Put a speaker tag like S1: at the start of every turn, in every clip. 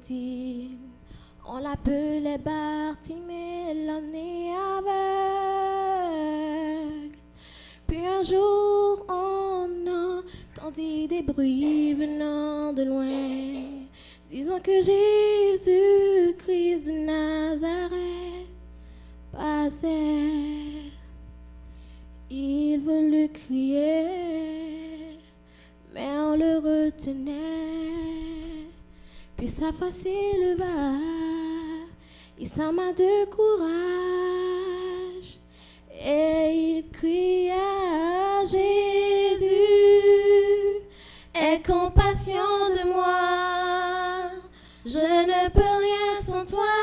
S1: routine. On l'appelait Bartimée, l'homme né aveugle. Puis un jour, on entendit des bruits venant de loin, disant que Jésus-Christ de Nazareth passait. Il voulut crier, mais on le retenait. Puis sa face s'éleva, il s'arma de courage et il cria: Jésus, aie compassion de moi, je ne peux rien sans toi.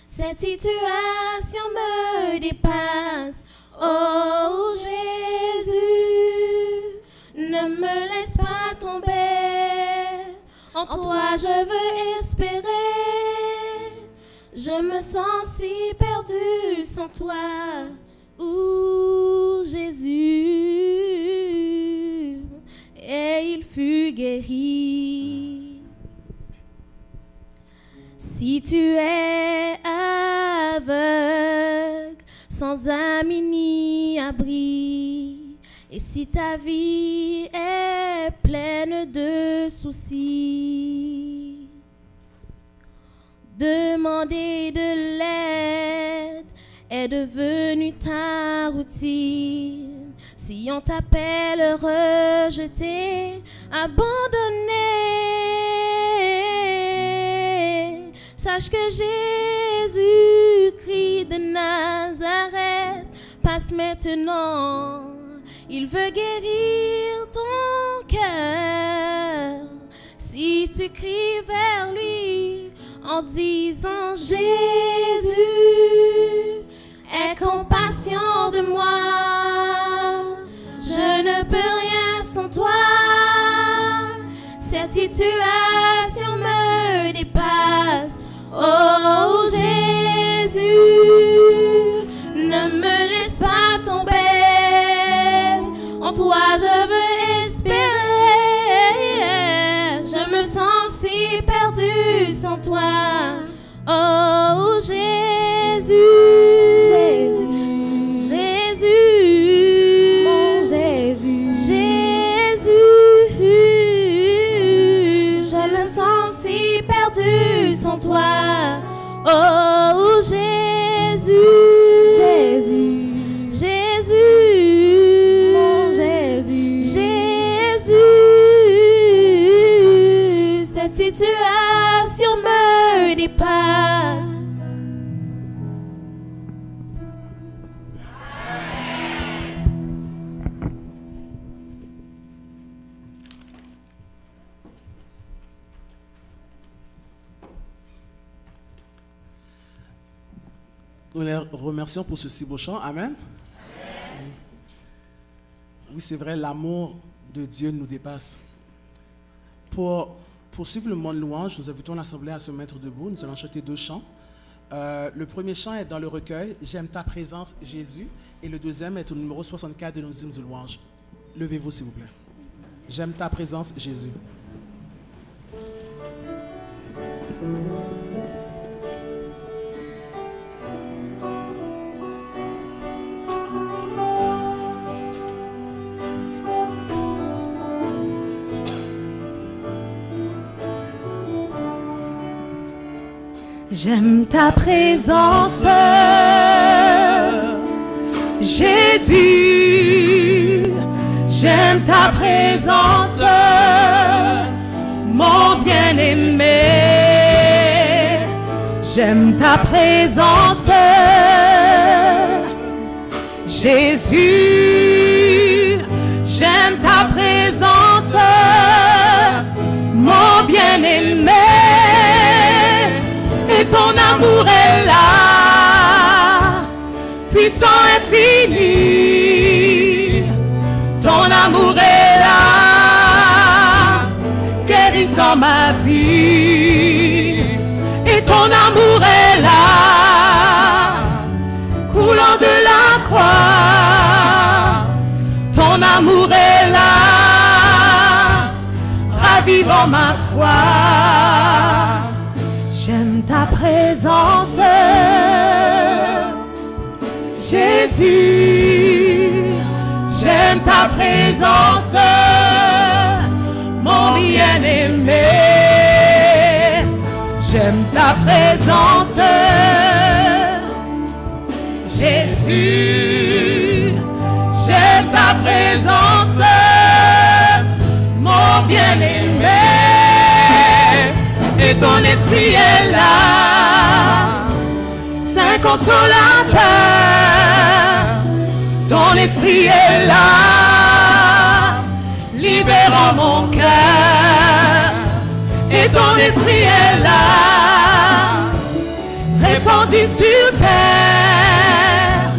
S1: Cette situation me dépasse. Oh Jésus, ne me laisse pas tomber. En toi je veux espérer. Je me sens si perdu sans toi. Oh Jésus. Et il fut guéri. Si tu es aveugle, sans amis ni abri, et si ta vie est pleine de soucis, demander de l'aide est devenu ta routine. Si on t'appelle rejeté, abandonné, sache que Jésus-Christ de Nazareth passe maintenant. Il veut guérir ton cœur. Si tu cries vers lui en disant: Jésus, aie compassion de moi, je ne peux rien sans toi. Cette situation me dépasse. Oh Jésus, ne me laisse pas tomber. En toi je veux espérer. Je me sens si perdu sans toi. Oh Jésus, Jésus, Jésus, mon Jésus, Jésus. Je me sens si perdu sans toi. Oh Jésus, Jésus, Jésus, mon Jésus, Jésus. Cette situation me dépasse.
S2: Nous les remercions pour ce si beau chant. Amen. Amen. Oui, c'est vrai, l'amour de Dieu nous dépasse. Pour poursuivre le moment de louange, nous invitons l'Assemblée à se mettre debout. Nous allons chanter 2 chants. Le premier chant est dans le recueil « J'aime ta présence, Jésus » et le deuxième est au numéro 64 de nos hymnes de louange. Levez-vous, s'il vous plaît. « J'aime ta présence, Jésus ».
S3: J'aime ta présence, Jésus. J'aime ta présence, mon bien-aimé. J'aime ta présence, Jésus. J'aime ta présence, mon bien-aimé. Et ton amour est là, puissant, infini. Ton amour est là, guérissant ma vie. Et ton amour est là, coulant de la croix. Ton amour est là, ravivant ma foi. présence. Jésus, j'aime ta présence, mon bien-aimé. J'aime ta présence. Jésus, j'aime ta présence, mon bien-aimé. Et ton esprit est là, Saint Consolateur. Ton esprit est là, libérant mon cœur. Et ton esprit est là, répandu sur terre.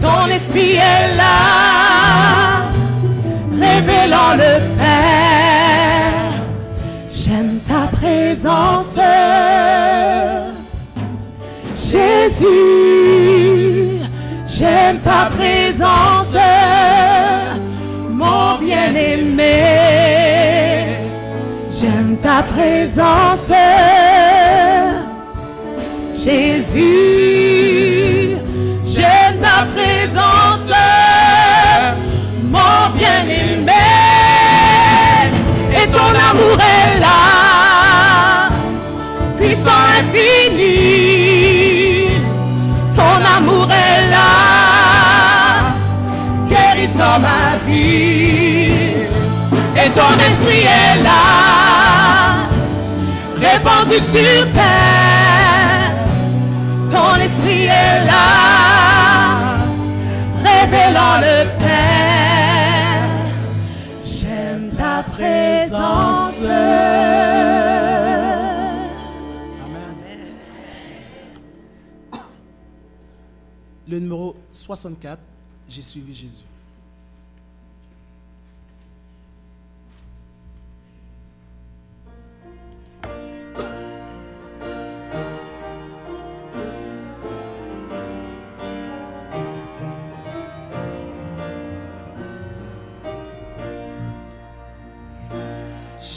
S3: Ton esprit est là, révélant le Père. J'aime ta présence, Jésus. J'aime ta présence, mon bien-aimé. J'aime ta présence, Jésus. J'aime ta présence, mon bien-aimé. Et ton amour est là, puissant infini. Ton amour est là, guérissant ma vie. Et ton esprit est là, répandu sur terre. Ton esprit est là, révélant le Père. J'aime ta présence.
S2: Amen. Le numéro 64, j'ai suivi Jésus.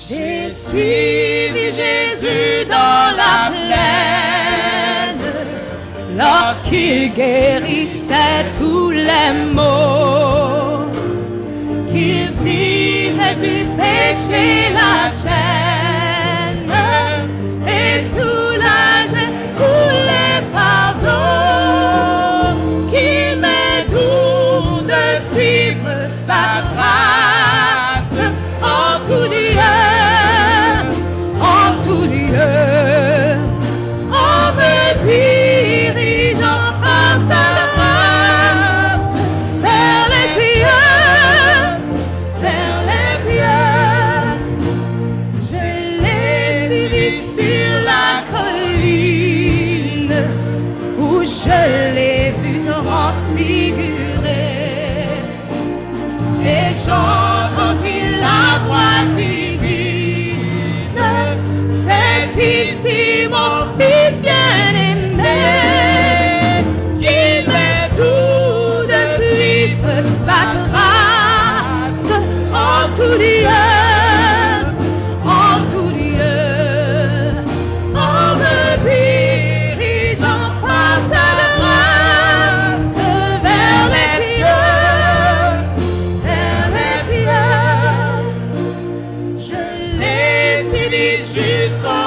S3: J'ai suivi Jésus dans la plaine, lorsqu'il guérissait tous les maux, qu'il brisait du péché la chaîne et soulageait tous les fardeaux, qu'il m'est doux de suivre sa trace en tout lieu. En me dirigeant par sa grâce vers les cieux, je l'ai suivi sur la colline où je l'ai vu transfigurer, et j'entendis la voix divine. C'est ici mon fils bien-aimé, qu'il m'est doux de suivre sa grâce en tout lieu, en tout lieu, en me dirigeant par sa grâce vers les cieux, vers les cieux. Je l'ai suivi jusqu'au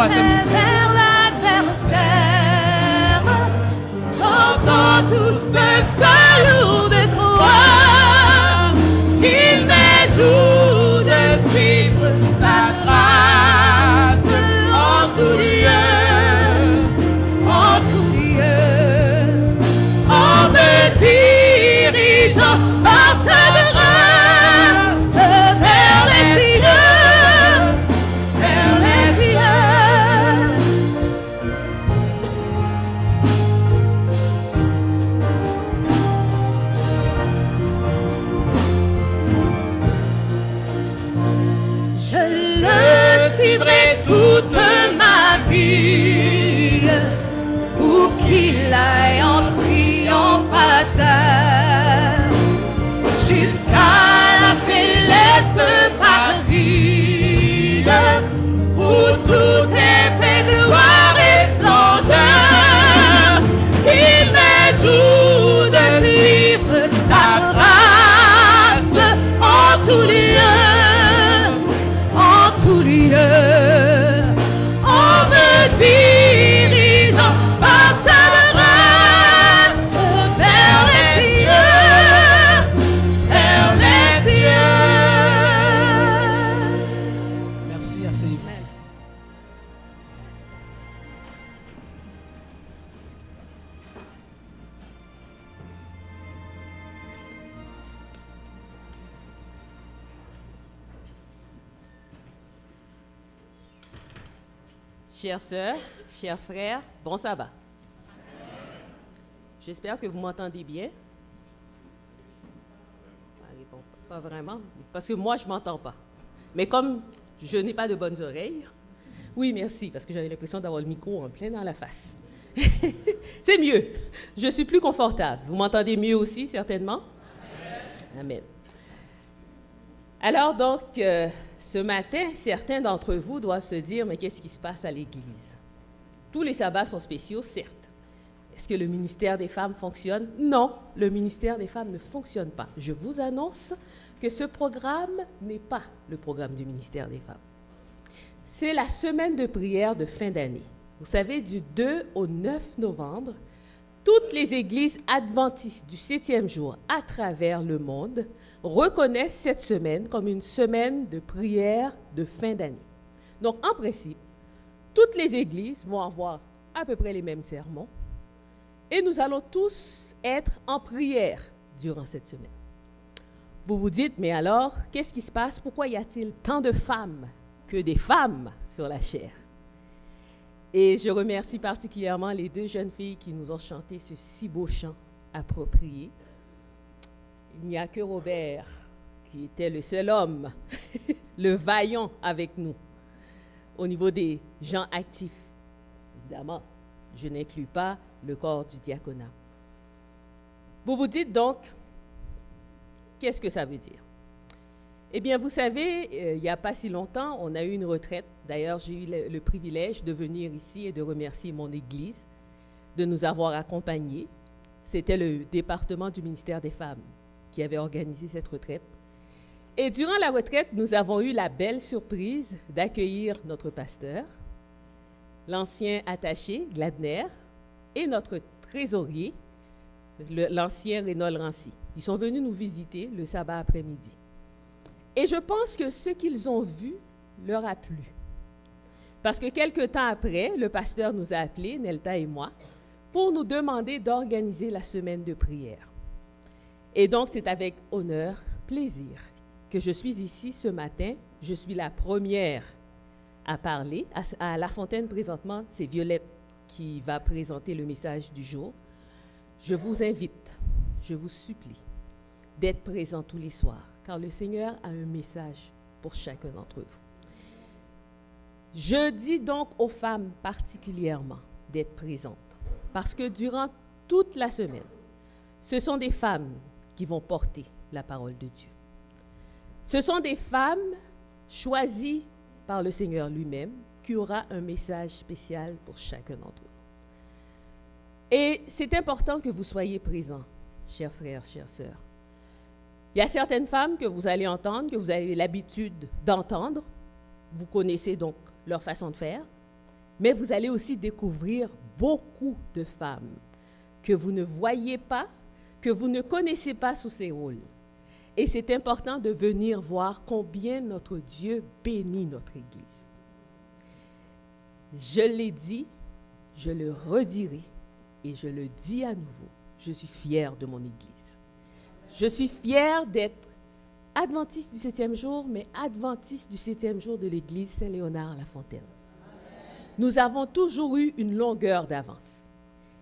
S3: vers l'adversaire, entend tout ce salut de croix. Il m'est doux de suivre sa grâce en tout lieu, en tout lieu, en me dirigeant par sa grâce vers les cieux, vers les cieux. Suivrai toute ma vie, où qu'il aille en triomphateur.
S4: chères sœurs, chers frères, bon sabbat. J'espère que vous m'entendez bien. Allez, bon, pas vraiment, parce que moi, je ne m'entends pas. Mais comme je n'ai pas de bonnes oreilles, oui, merci, parce que j'avais l'impression d'avoir le micro en plein dans la face. C'est mieux. Je suis plus confortable. Vous m'entendez mieux aussi, certainement? Amen. Alors donc, ce matin, certains d'entre vous doivent se dire, mais qu'est-ce qui se passe à l'Église? Tous les sabbats sont spéciaux, certes. Est-ce que le ministère des femmes fonctionne? Non, le ministère des femmes ne fonctionne pas. Je vous annonce que ce programme n'est pas le programme du ministère des femmes. C'est la semaine de prière de fin d'année. Vous savez, du 2 au 9 novembre, toutes les églises adventistes du 7e jour à travers le monde reconnaissent cette semaine comme une semaine de prière de fin d'année. Donc, en principe, toutes les églises vont avoir à peu près les mêmes sermons et nous allons tous être en prière durant cette semaine. Vous vous dites, mais alors, qu'est-ce qui se passe? Pourquoi y a-t-il tant de femmes que des femmes sur la chaire? Et je remercie particulièrement les 2 jeunes filles qui nous ont chanté ce si beau chant approprié. Il n'y a que Robert, qui était le seul homme, le vaillant avec nous, au niveau des gens actifs. Évidemment, je n'inclus pas le corps du diaconat. Vous vous dites donc, qu'est-ce que ça veut dire? Eh bien, vous savez, il n'y a pas si longtemps, on a eu une retraite. D'ailleurs, j'ai eu le privilège de venir ici et de remercier mon Église de nous avoir accompagnés. C'était le département du ministère des Femmes qui avait organisé cette retraite. Et durant la retraite, nous avons eu la belle surprise d'accueillir notre pasteur, l'ancien attaché, Gladner, et notre trésorier, l'ancien Reynold Rancy. Ils sont venus nous visiter le sabbat après-midi. Et je pense que ce qu'ils ont vu leur a plu. Parce que quelque temps après, le pasteur nous a appelés, Nelta et moi, pour nous demander d'organiser la semaine de prière. Et donc, c'est avec honneur, plaisir, que je suis ici ce matin. Je suis la première à parler. À La Fontaine, présentement, c'est Violette qui va présenter le message du jour. Je vous invite, je vous supplie d'être présents tous les soirs, car le Seigneur a un message pour chacun d'entre vous. Je dis donc aux femmes particulièrement d'être présentes, parce que durant toute la semaine, ce sont des femmes qui vont porter la parole de Dieu. Ce sont des femmes choisies par le Seigneur lui-même qui aura un message spécial pour chacun d'entre vous. Et c'est important que vous soyez présents, chers frères, chères sœurs. Il y a certaines femmes que vous allez entendre, que vous avez l'habitude d'entendre. Vous connaissez donc leur façon de faire. Mais vous allez aussi découvrir beaucoup de femmes que vous ne voyez pas, que vous ne connaissez pas sous ces rôles. Et c'est important de venir voir combien notre Dieu bénit notre Église. Je l'ai dit, je le redirai et je le dis à nouveau. Je suis fière de mon Église. Je suis fière d'être adventiste du 7e jour, mais adventiste du 7e jour de l'Église Saint-Léonard-la-Fontaine. Nous avons toujours eu une longueur d'avance.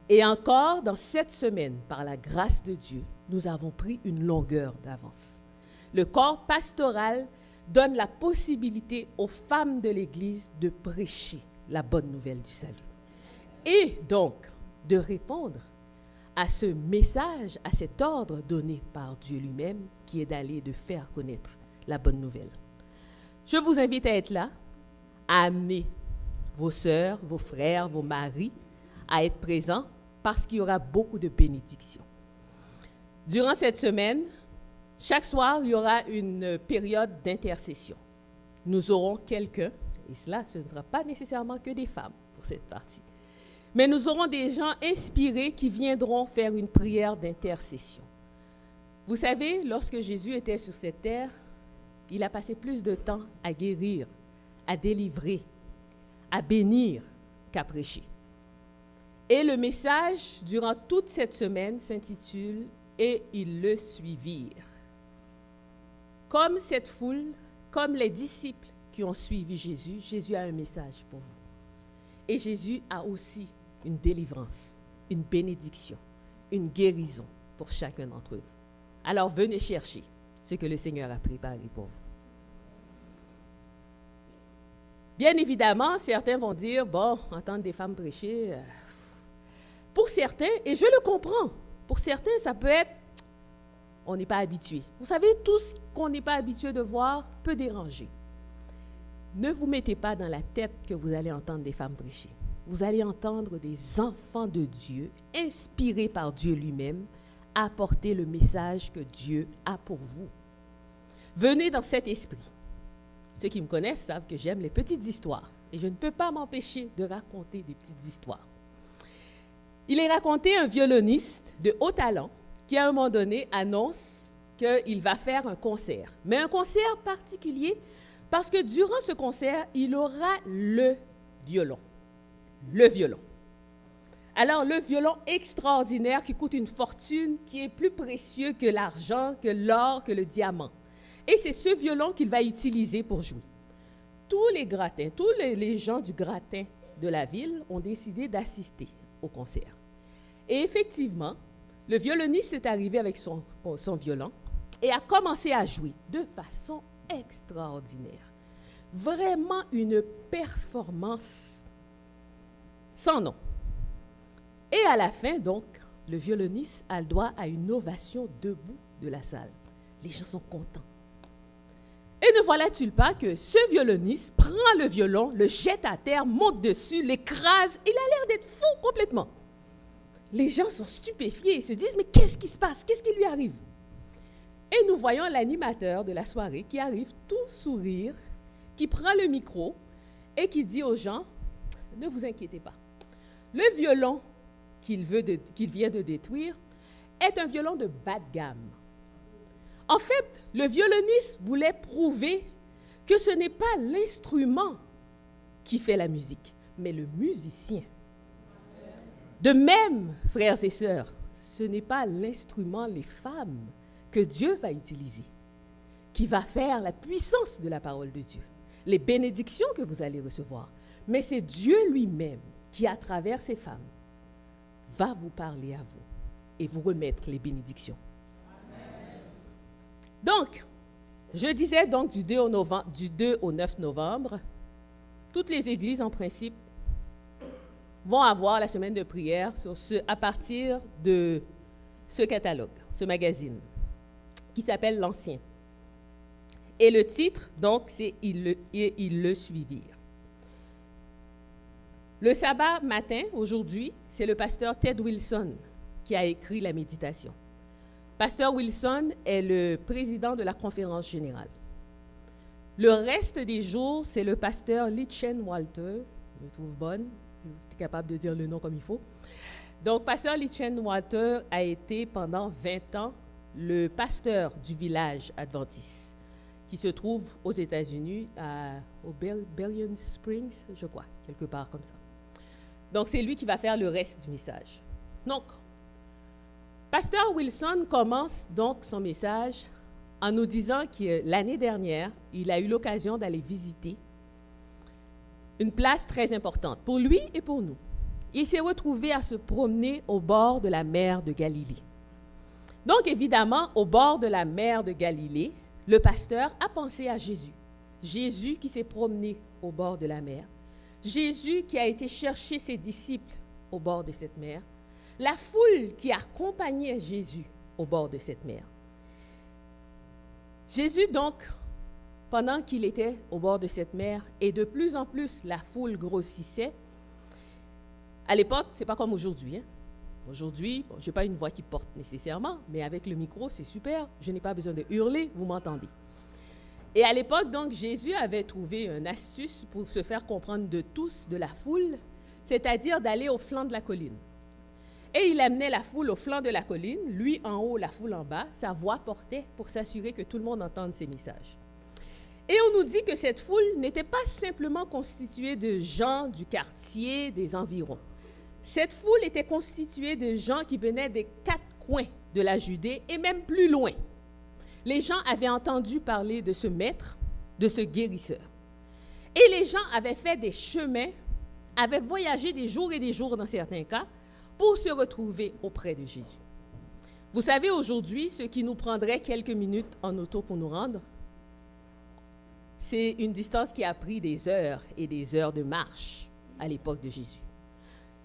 S4: Et encore, dans cette semaine, par la grâce de Dieu, nous avons pris une longueur d'avance. Le corps pastoral donne la possibilité aux femmes de l'Église de prêcher la bonne nouvelle du salut. Et donc, de répondre à ce message, à cet ordre donné par Dieu lui-même, qui est d'aller de faire connaître la bonne nouvelle. Je vous invite à être là, à amener vos sœurs, vos frères, vos maris, à être présents, parce qu'il y aura beaucoup de bénédictions. Durant cette semaine, chaque soir, il y aura une période d'intercession. Nous aurons quelqu'un, et cela, ce ne sera pas nécessairement que des femmes pour cette partie, mais nous aurons des gens inspirés qui viendront faire une prière d'intercession. Vous savez, lorsque Jésus était sur cette terre, il a passé plus de temps à guérir, à délivrer, à bénir qu'à prêcher. Et le message, durant toute cette semaine, s'intitule « Et ils le suivirent ». Comme cette foule, comme les disciples qui ont suivi Jésus, Jésus a un message pour vous. Et Jésus a aussi une délivrance, une bénédiction, une guérison pour chacun d'entre vous. Alors venez chercher ce que le Seigneur a préparé pour vous. Bien évidemment, certains vont dire, bon, entendre des femmes prêcher, pour certains, et je le comprends, pour certains, ça peut être, on n'est pas habitué. Vous savez, tout ce qu'on n'est pas habitué de voir peut déranger. Ne vous mettez pas dans la tête que vous allez entendre des femmes prêcher. Vous allez entendre des enfants de Dieu, inspirés par Dieu lui-même, apporter le message que Dieu a pour vous. Venez dans cet esprit. Ceux qui me connaissent savent que j'aime les petites histoires et je ne peux pas m'empêcher de raconter des petites histoires. Il est raconté un violoniste de haut talent qui, à un moment donné, annonce qu'il va faire un concert. Mais un concert particulier parce que durant ce concert, il aura le violon. Le violon. Alors, le violon extraordinaire qui coûte une fortune, qui est plus précieux que l'argent, que l'or, que le diamant. Et c'est ce violon qu'il va utiliser pour jouer. Tous les gens du gratin de la ville ont décidé d'assister au concert. Et effectivement, le violoniste est arrivé avec son violon et a commencé à jouer de façon extraordinaire. Vraiment une performance sans nom. Et à la fin, donc, le violoniste a le droit à une ovation debout de la salle. Les gens sont contents. Et ne voilà-t-il pas que ce violoniste prend le violon, le jette à terre, monte dessus, l'écrase. Il a l'air d'être fou complètement. Les gens sont stupéfiés et se disent, mais qu'est-ce qui se passe? Qu'est-ce qui lui arrive? Et nous voyons l'animateur de la soirée qui arrive tout sourire, qui prend le micro et qui dit aux gens, ne vous inquiétez pas. Le violon qu'il vient de détruire est un violon de bas de gamme. En fait, le violoniste voulait prouver que ce n'est pas l'instrument qui fait la musique, mais le musicien. De même, frères et sœurs, ce n'est pas l'instrument, les femmes, que Dieu va utiliser, qui va faire la puissance de la parole de Dieu, les bénédictions que vous allez recevoir. Mais c'est Dieu lui-même qui, à travers ces femmes, va vous parler à vous et vous remettre les bénédictions. Donc, je disais donc du 2 au 9 novembre, toutes les églises en principe vont avoir la semaine de prière à partir de ce catalogue, ce magazine, qui s'appelle l'Ancien. Et le titre, donc, c'est « Ils le suivirent ». Le sabbat matin, aujourd'hui, c'est le pasteur Ted Wilson qui a écrit la méditation. Pasteur Wilson est le président de la conférence générale. Le reste des jours, c'est le pasteur Litchen Walter. Je me trouve bonne, je suis capable de dire le nom comme il faut. Donc, pasteur Litchen Walter a été pendant 20 ans le pasteur du village adventiste qui se trouve aux États-Unis, au Berrien Springs, je crois, quelque part comme ça. Donc, c'est lui qui va faire le reste du message. Donc, pasteur Wilson commence donc son message en nous disant que l'année dernière, il a eu l'occasion d'aller visiter une place très importante pour lui et pour nous. Il s'est retrouvé à se promener au bord de la mer de Galilée. Donc, évidemment, au bord de la mer de Galilée, le pasteur a pensé à Jésus. Jésus qui s'est promené au bord de la mer. Jésus qui a été chercher ses disciples au bord de cette mer. La foule qui accompagnait Jésus au bord de cette mer. Jésus, donc, pendant qu'il était au bord de cette mer, et de plus en plus la foule grossissait, à l'époque, ce n'est pas comme aujourd'hui. Aujourd'hui, je n'ai pas une voix qui porte nécessairement, mais avec le micro, c'est super. Je n'ai pas besoin de hurler, vous m'entendez. Et à l'époque, donc, Jésus avait trouvé une astuce pour se faire comprendre de tous, de la foule, c'est-à-dire d'aller au flanc de la colline. Et il amenait la foule au flanc de la colline, lui en haut, la foule en bas, sa voix portait pour s'assurer que tout le monde entende ses messages. Et on nous dit que cette foule n'était pas simplement constituée de gens du quartier, des environs. Cette foule était constituée de gens qui venaient des 4 coins de la Judée et même plus loin. Les gens avaient entendu parler de ce maître, de ce guérisseur. Et les gens avaient fait des chemins avaient voyagé des jours et des jours dans certains cas pour se retrouver auprès de Jésus. Vous savez, aujourd'hui, ce qui nous prendrait quelques minutes en auto pour nous rendre, c'est une distance qui a pris des heures et des heures de marche à l'époque de Jésus.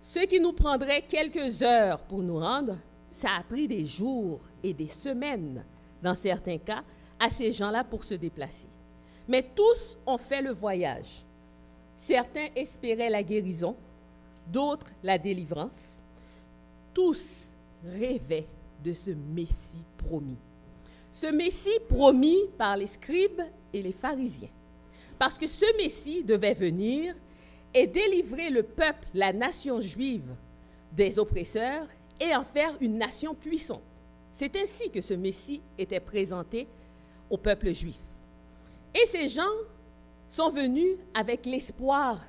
S4: Ce qui nous prendrait quelques heures pour nous rendre, ça a pris des jours et des semaines, dans certains cas, à ces gens-là pour se déplacer. Mais tous ont fait le voyage. Certains espéraient la guérison, d'autres la délivrance. Tous rêvaient de ce Messie promis. Ce Messie promis par les scribes et les pharisiens. Parce que ce Messie devait venir et délivrer le peuple, la nation juive, des oppresseurs et en faire une nation puissante. C'est ainsi que ce Messie était présenté au peuple juif. Et ces gens sont venus avec l'espoir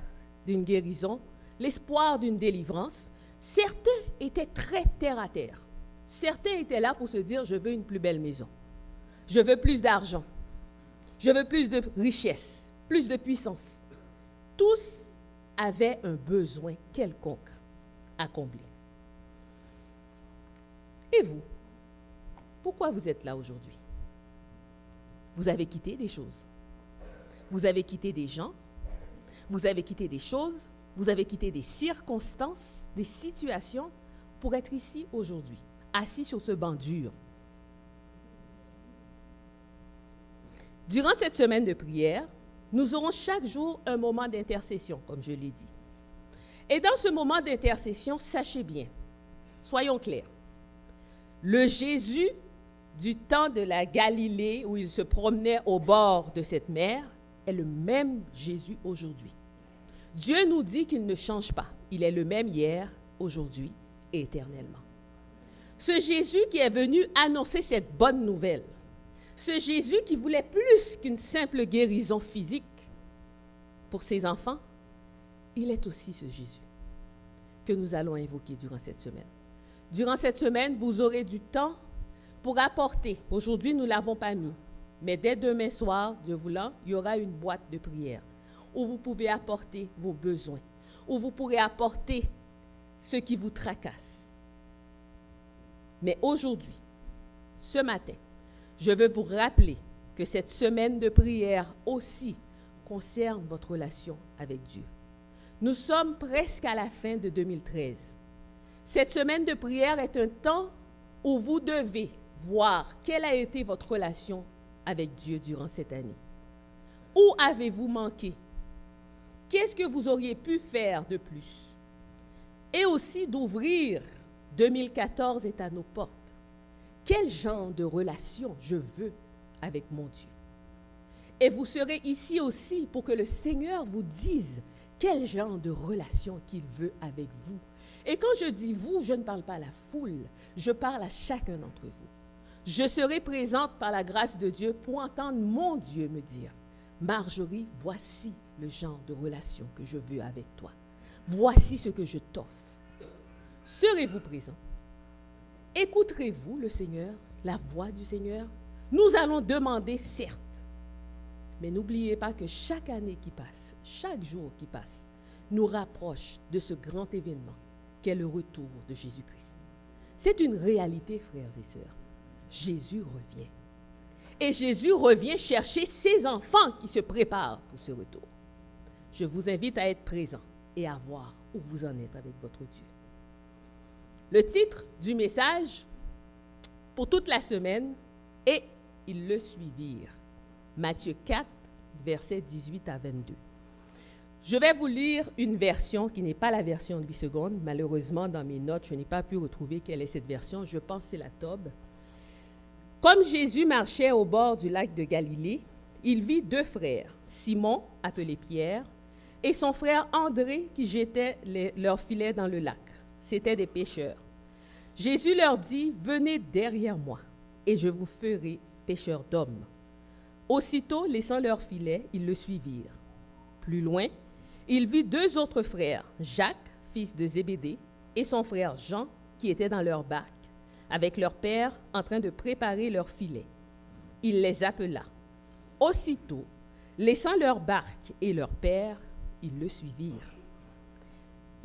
S4: d'une guérison, l'espoir d'une délivrance. Certains étaient très terre à terre. Certains étaient là pour se dire, je veux une plus belle maison. Je veux plus d'argent. Je veux plus de richesse, plus de puissance. Tous avaient un besoin quelconque à combler. Et vous, pourquoi vous êtes là aujourd'hui? Vous avez quitté des choses. Vous avez quitté des gens. Vous avez quitté des choses. Vous avez quitté des circonstances, des situations pour être ici aujourd'hui, assis sur ce banc dur. Durant cette semaine de prière, nous aurons chaque jour un moment d'intercession, comme je l'ai dit. Et dans ce moment d'intercession, sachez bien, soyons clairs, le Jésus du temps de la Galilée, où il se promenait au bord de cette mer, est le même Jésus aujourd'hui. Dieu nous dit qu'il ne change pas. Il est le même hier, aujourd'hui et éternellement. Ce Jésus qui est venu annoncer cette bonne nouvelle, ce Jésus qui voulait plus qu'une simple guérison physique pour ses enfants, il est aussi ce Jésus que nous allons invoquer durant cette semaine. Durant cette semaine, vous aurez du temps pour apporter. Aujourd'hui, nous ne l'avons pas mis, mais dès demain soir, Dieu voulant, il y aura une boîte de prière où vous pouvez apporter vos besoins, où vous pourrez apporter ce qui vous tracasse. Mais aujourd'hui, ce matin, je veux vous rappeler que cette semaine de prière aussi concerne votre relation avec Dieu. Nous sommes presque à la fin de 2013. Cette semaine de prière est un temps où vous devez voir quelle a été votre relation avec Dieu durant cette année. Où avez-vous manqué? Qu'est-ce que vous auriez pu faire de plus? Et aussi d'ouvrir 2014 est à nos portes. Quel genre de relation je veux avec mon Dieu? Et vous serez ici aussi pour que le Seigneur vous dise quel genre de relation qu'il veut avec vous. Et quand je dis vous, je ne parle pas à la foule, je parle à chacun d'entre vous. Je serai présente par la grâce de Dieu pour entendre mon Dieu me dire, Marjorie, voici le genre de relation que je veux avec toi. Voici ce que je t'offre. Serez-vous présent? Écouterez-vous le Seigneur, la voix du Seigneur? Nous allons demander, certes, mais n'oubliez pas que chaque année qui passe, chaque jour qui passe, nous rapproche de ce grand événement qu'est le retour de Jésus-Christ. C'est une réalité, frères et sœurs. Jésus revient. Et Jésus revient chercher ses enfants qui se préparent pour ce retour. Je vous invite à être présents et à voir où vous en êtes avec votre Dieu. Le titre du message pour toute la semaine est « Ils le suivirent ». Matthieu 4, versets 18 à 22. Je vais vous lire une version qui n'est pas la version de 8 secondes. Malheureusement, dans mes notes, je n'ai pas pu retrouver quelle est cette version. Je pense que c'est la Tob. Comme Jésus marchait au bord du lac de Galilée, il vit deux frères, Simon, appelé Pierre, et son frère André, qui jetaient leurs filets dans le lac. C'étaient des pêcheurs. Jésus leur dit, « Venez derrière moi, et je vous ferai pêcheurs d'hommes. » Aussitôt, laissant leurs filets, ils le suivirent. Plus loin, il vit deux autres frères, Jacques, fils de Zébédée, et son frère Jean, qui étaient dans leur barque, avec leur père en train de préparer leurs filets. Il les appela. Aussitôt, laissant leur barque et leur père, ils le suivirent.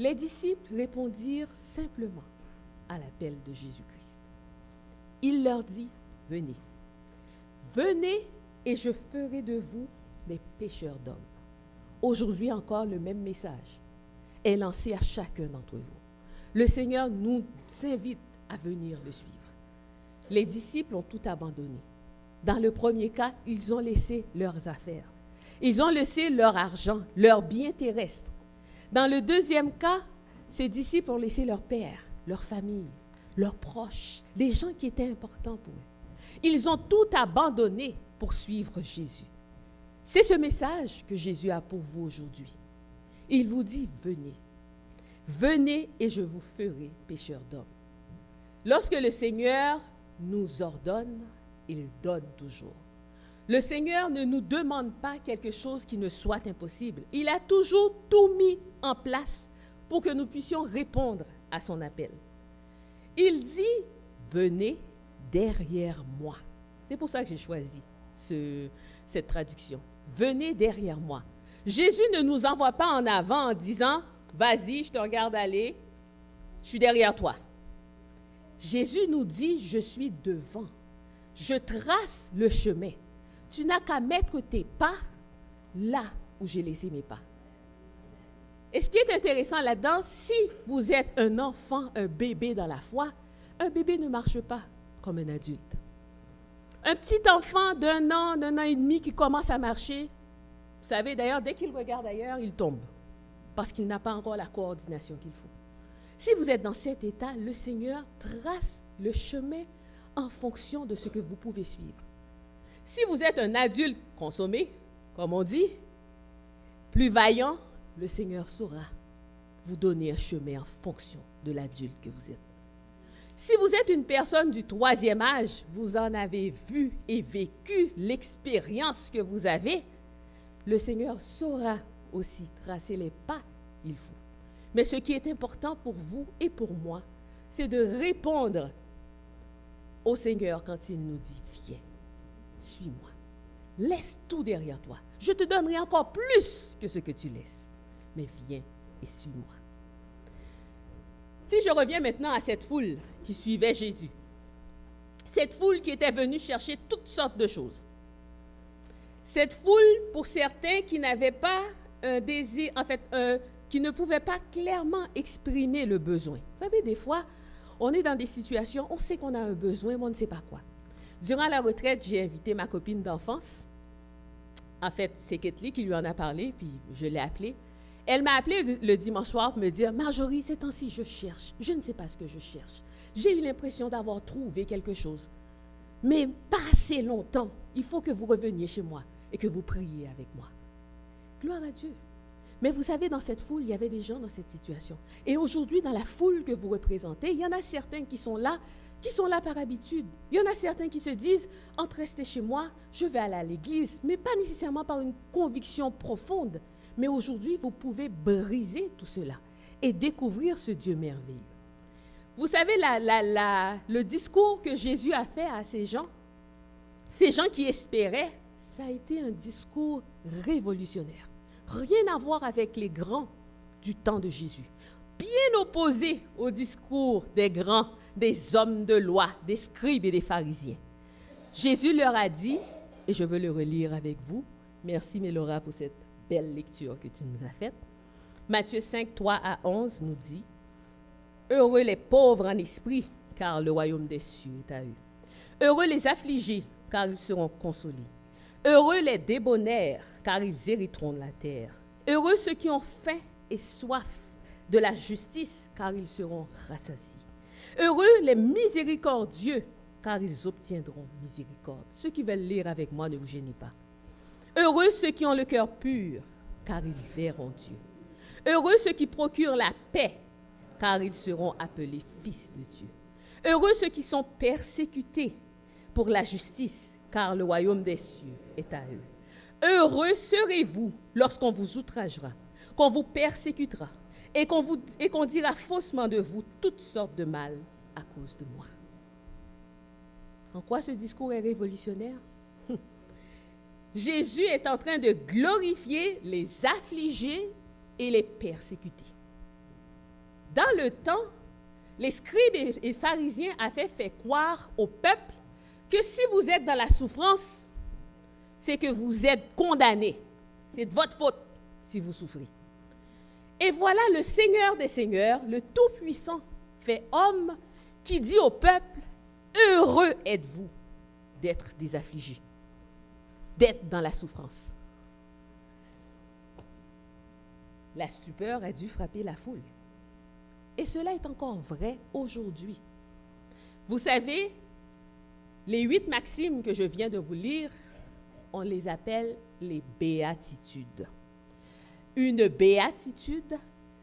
S4: Les disciples répondirent simplement à l'appel de Jésus-Christ. Il leur dit, venez. Venez et je ferai de vous des pêcheurs d'hommes. Aujourd'hui encore, le même message est lancé à chacun d'entre vous. Le Seigneur nous invite à venir le suivre. Les disciples ont tout abandonné. Dans le premier cas, ils ont laissé leurs affaires. Ils ont laissé leur argent, leurs biens terrestres. Dans le deuxième cas, ces disciples ont laissé leur père, leur famille, leurs proches, les gens qui étaient importants pour eux. Ils ont tout abandonné pour suivre Jésus. C'est ce message que Jésus a pour vous aujourd'hui. Il vous dit, venez. Venez et je vous ferai pécheurs d'hommes. Lorsque le Seigneur nous ordonne, il donne toujours. Le Seigneur ne nous demande pas quelque chose qui ne soit impossible. Il a toujours tout mis en place pour que nous puissions répondre à son appel. Il dit, venez derrière moi. C'est pour ça que j'ai choisi cette traduction. Venez derrière moi. Jésus ne nous envoie pas en avant en disant, vas-y, je te regarde aller, je suis derrière toi. Jésus nous dit, je suis devant. Je trace le chemin. Tu n'as qu'à mettre tes pas là où j'ai laissé mes pas. Et ce qui est intéressant là-dedans, si vous êtes un enfant, un bébé dans la foi, un bébé ne marche pas comme un adulte. Un petit enfant d'un an et demi qui commence à marcher, vous savez d'ailleurs, dès qu'il regarde ailleurs, il tombe parce qu'il n'a pas encore la coordination qu'il faut. Si vous êtes dans cet état, le Seigneur trace le chemin en fonction de ce que vous pouvez suivre. Si vous êtes un adulte consommé, comme on dit, plus vaillant, le Seigneur saura vous donner un chemin en fonction de l'adulte que vous êtes. Si vous êtes une personne du 3e âge, vous en avez vu et vécu l'expérience que vous avez, le Seigneur saura aussi tracer les pas qu'il faut. Mais ce qui est important pour vous et pour moi, c'est de répondre au Seigneur quand il nous dit « Viens, suis-moi, laisse tout derrière toi. Je te donnerai encore plus que ce que tu laisses. Mais viens et suis-moi. » Si je reviens maintenant à cette foule qui suivait Jésus, cette foule qui était venue chercher toutes sortes de choses, cette foule, pour certains, qui n'avaient pas un désir, qui ne pouvaient pas clairement exprimer le besoin. Vous savez, des fois, on est dans des situations, on sait qu'on a un besoin, mais on ne sait pas quoi. Durant la retraite, j'ai invité ma copine d'enfance. En fait, c'est Ketli qui lui en a parlé, puis je l'ai appelée. Elle m'a appelé le dimanche soir pour me dire « Marjorie, ces temps-ci, je cherche. Je ne sais pas ce que je cherche. J'ai eu l'impression d'avoir trouvé quelque chose. Mais pas assez longtemps. Il faut que vous reveniez chez moi et que vous priez avec moi. » Gloire à Dieu. Mais vous savez, dans cette foule, il y avait des gens dans cette situation. Et aujourd'hui, dans la foule que vous représentez, il y en a certains qui sont là par habitude. Il y en a certains qui se disent « Entre rester chez moi, je vais aller à l'église. » Mais pas nécessairement par une conviction profonde. Mais aujourd'hui, vous pouvez briser tout cela et découvrir ce Dieu merveilleux. Vous savez, le discours que Jésus a fait à ces gens qui espéraient, ça a été un discours révolutionnaire. Rien à voir avec les grands du temps de Jésus. Bien opposé au discours des grands, des hommes de loi, des scribes et des pharisiens. Jésus leur a dit, et je veux le relire avec vous, merci Mélora pour cette belle lecture que tu nous as faite. Matthieu 5, 3 à 11 nous dit « Heureux les pauvres en esprit, car le royaume des cieux est à eux. Heureux les affligés, car ils seront consolés. Heureux les débonnaires, car ils hériteront de la terre. Heureux ceux qui ont faim et soif de la justice, car ils seront rassasiés. Heureux les miséricordieux, car ils obtiendront miséricorde. » Ceux qui veulent lire avec moi, ne vous gênez pas. Heureux ceux qui ont le cœur pur, car ils verront Dieu. Heureux ceux qui procurent la paix, car ils seront appelés fils de Dieu. Heureux ceux qui sont persécutés pour la justice, car le royaume des cieux est à eux. Heureux serez-vous lorsqu'on vous outragera, qu'on vous persécutera et qu'on dira faussement de vous toutes sortes de mal à cause de moi. En quoi ce discours est révolutionnaire? Jésus est en train de glorifier les affligés et les persécutés. dans le temps, les scribes et les pharisiens avaient fait croire au peuple que si vous êtes dans la souffrance, c'est que vous êtes condamné. C'est de votre faute si vous souffrez. Et voilà le Seigneur des Seigneurs, le Tout-Puissant, fait homme, qui dit au peuple, heureux êtes-vous d'être des affligés, d'être dans la souffrance. La stupeur a dû frapper la foule. Et cela est encore vrai aujourd'hui. Vous savez, les 8 maximes que je viens de vous lire, on les appelle les béatitudes. Une béatitude,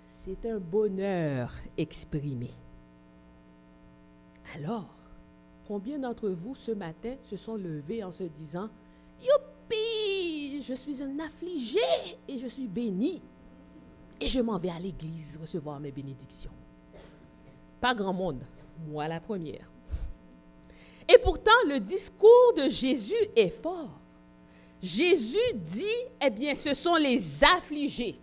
S4: c'est un bonheur exprimé. Alors, combien d'entre vous ce matin se sont levés en se disant « Youpi, je suis un affligé et je suis béni et je m'en vais à l'église recevoir mes bénédictions. » Pas grand monde, moi la première. Et pourtant, le discours de Jésus est fort. Jésus dit, eh bien, ce sont les affligés.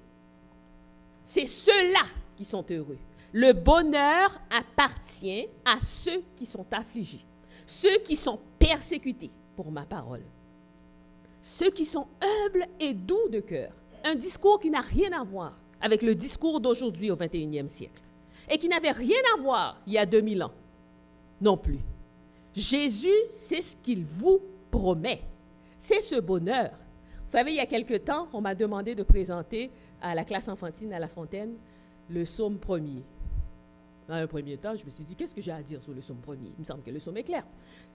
S4: C'est ceux-là qui sont heureux. Le bonheur appartient à ceux qui sont affligés, ceux qui sont persécutés pour ma parole, ceux qui sont humbles et doux de cœur. Un discours qui n'a rien à voir avec le discours d'aujourd'hui au XXIe siècle et qui n'avait rien à voir il y a 2000 ans non plus. Jésus, c'est ce qu'il vous promet. C'est ce bonheur. Vous savez, il y a quelque temps, on m'a demandé de présenter à la classe enfantine à La Fontaine le psaume 1er. Dans un premier temps, je me suis dit, qu'est-ce que j'ai à dire sur le psaume 1er? Il me semble que le psaume est clair.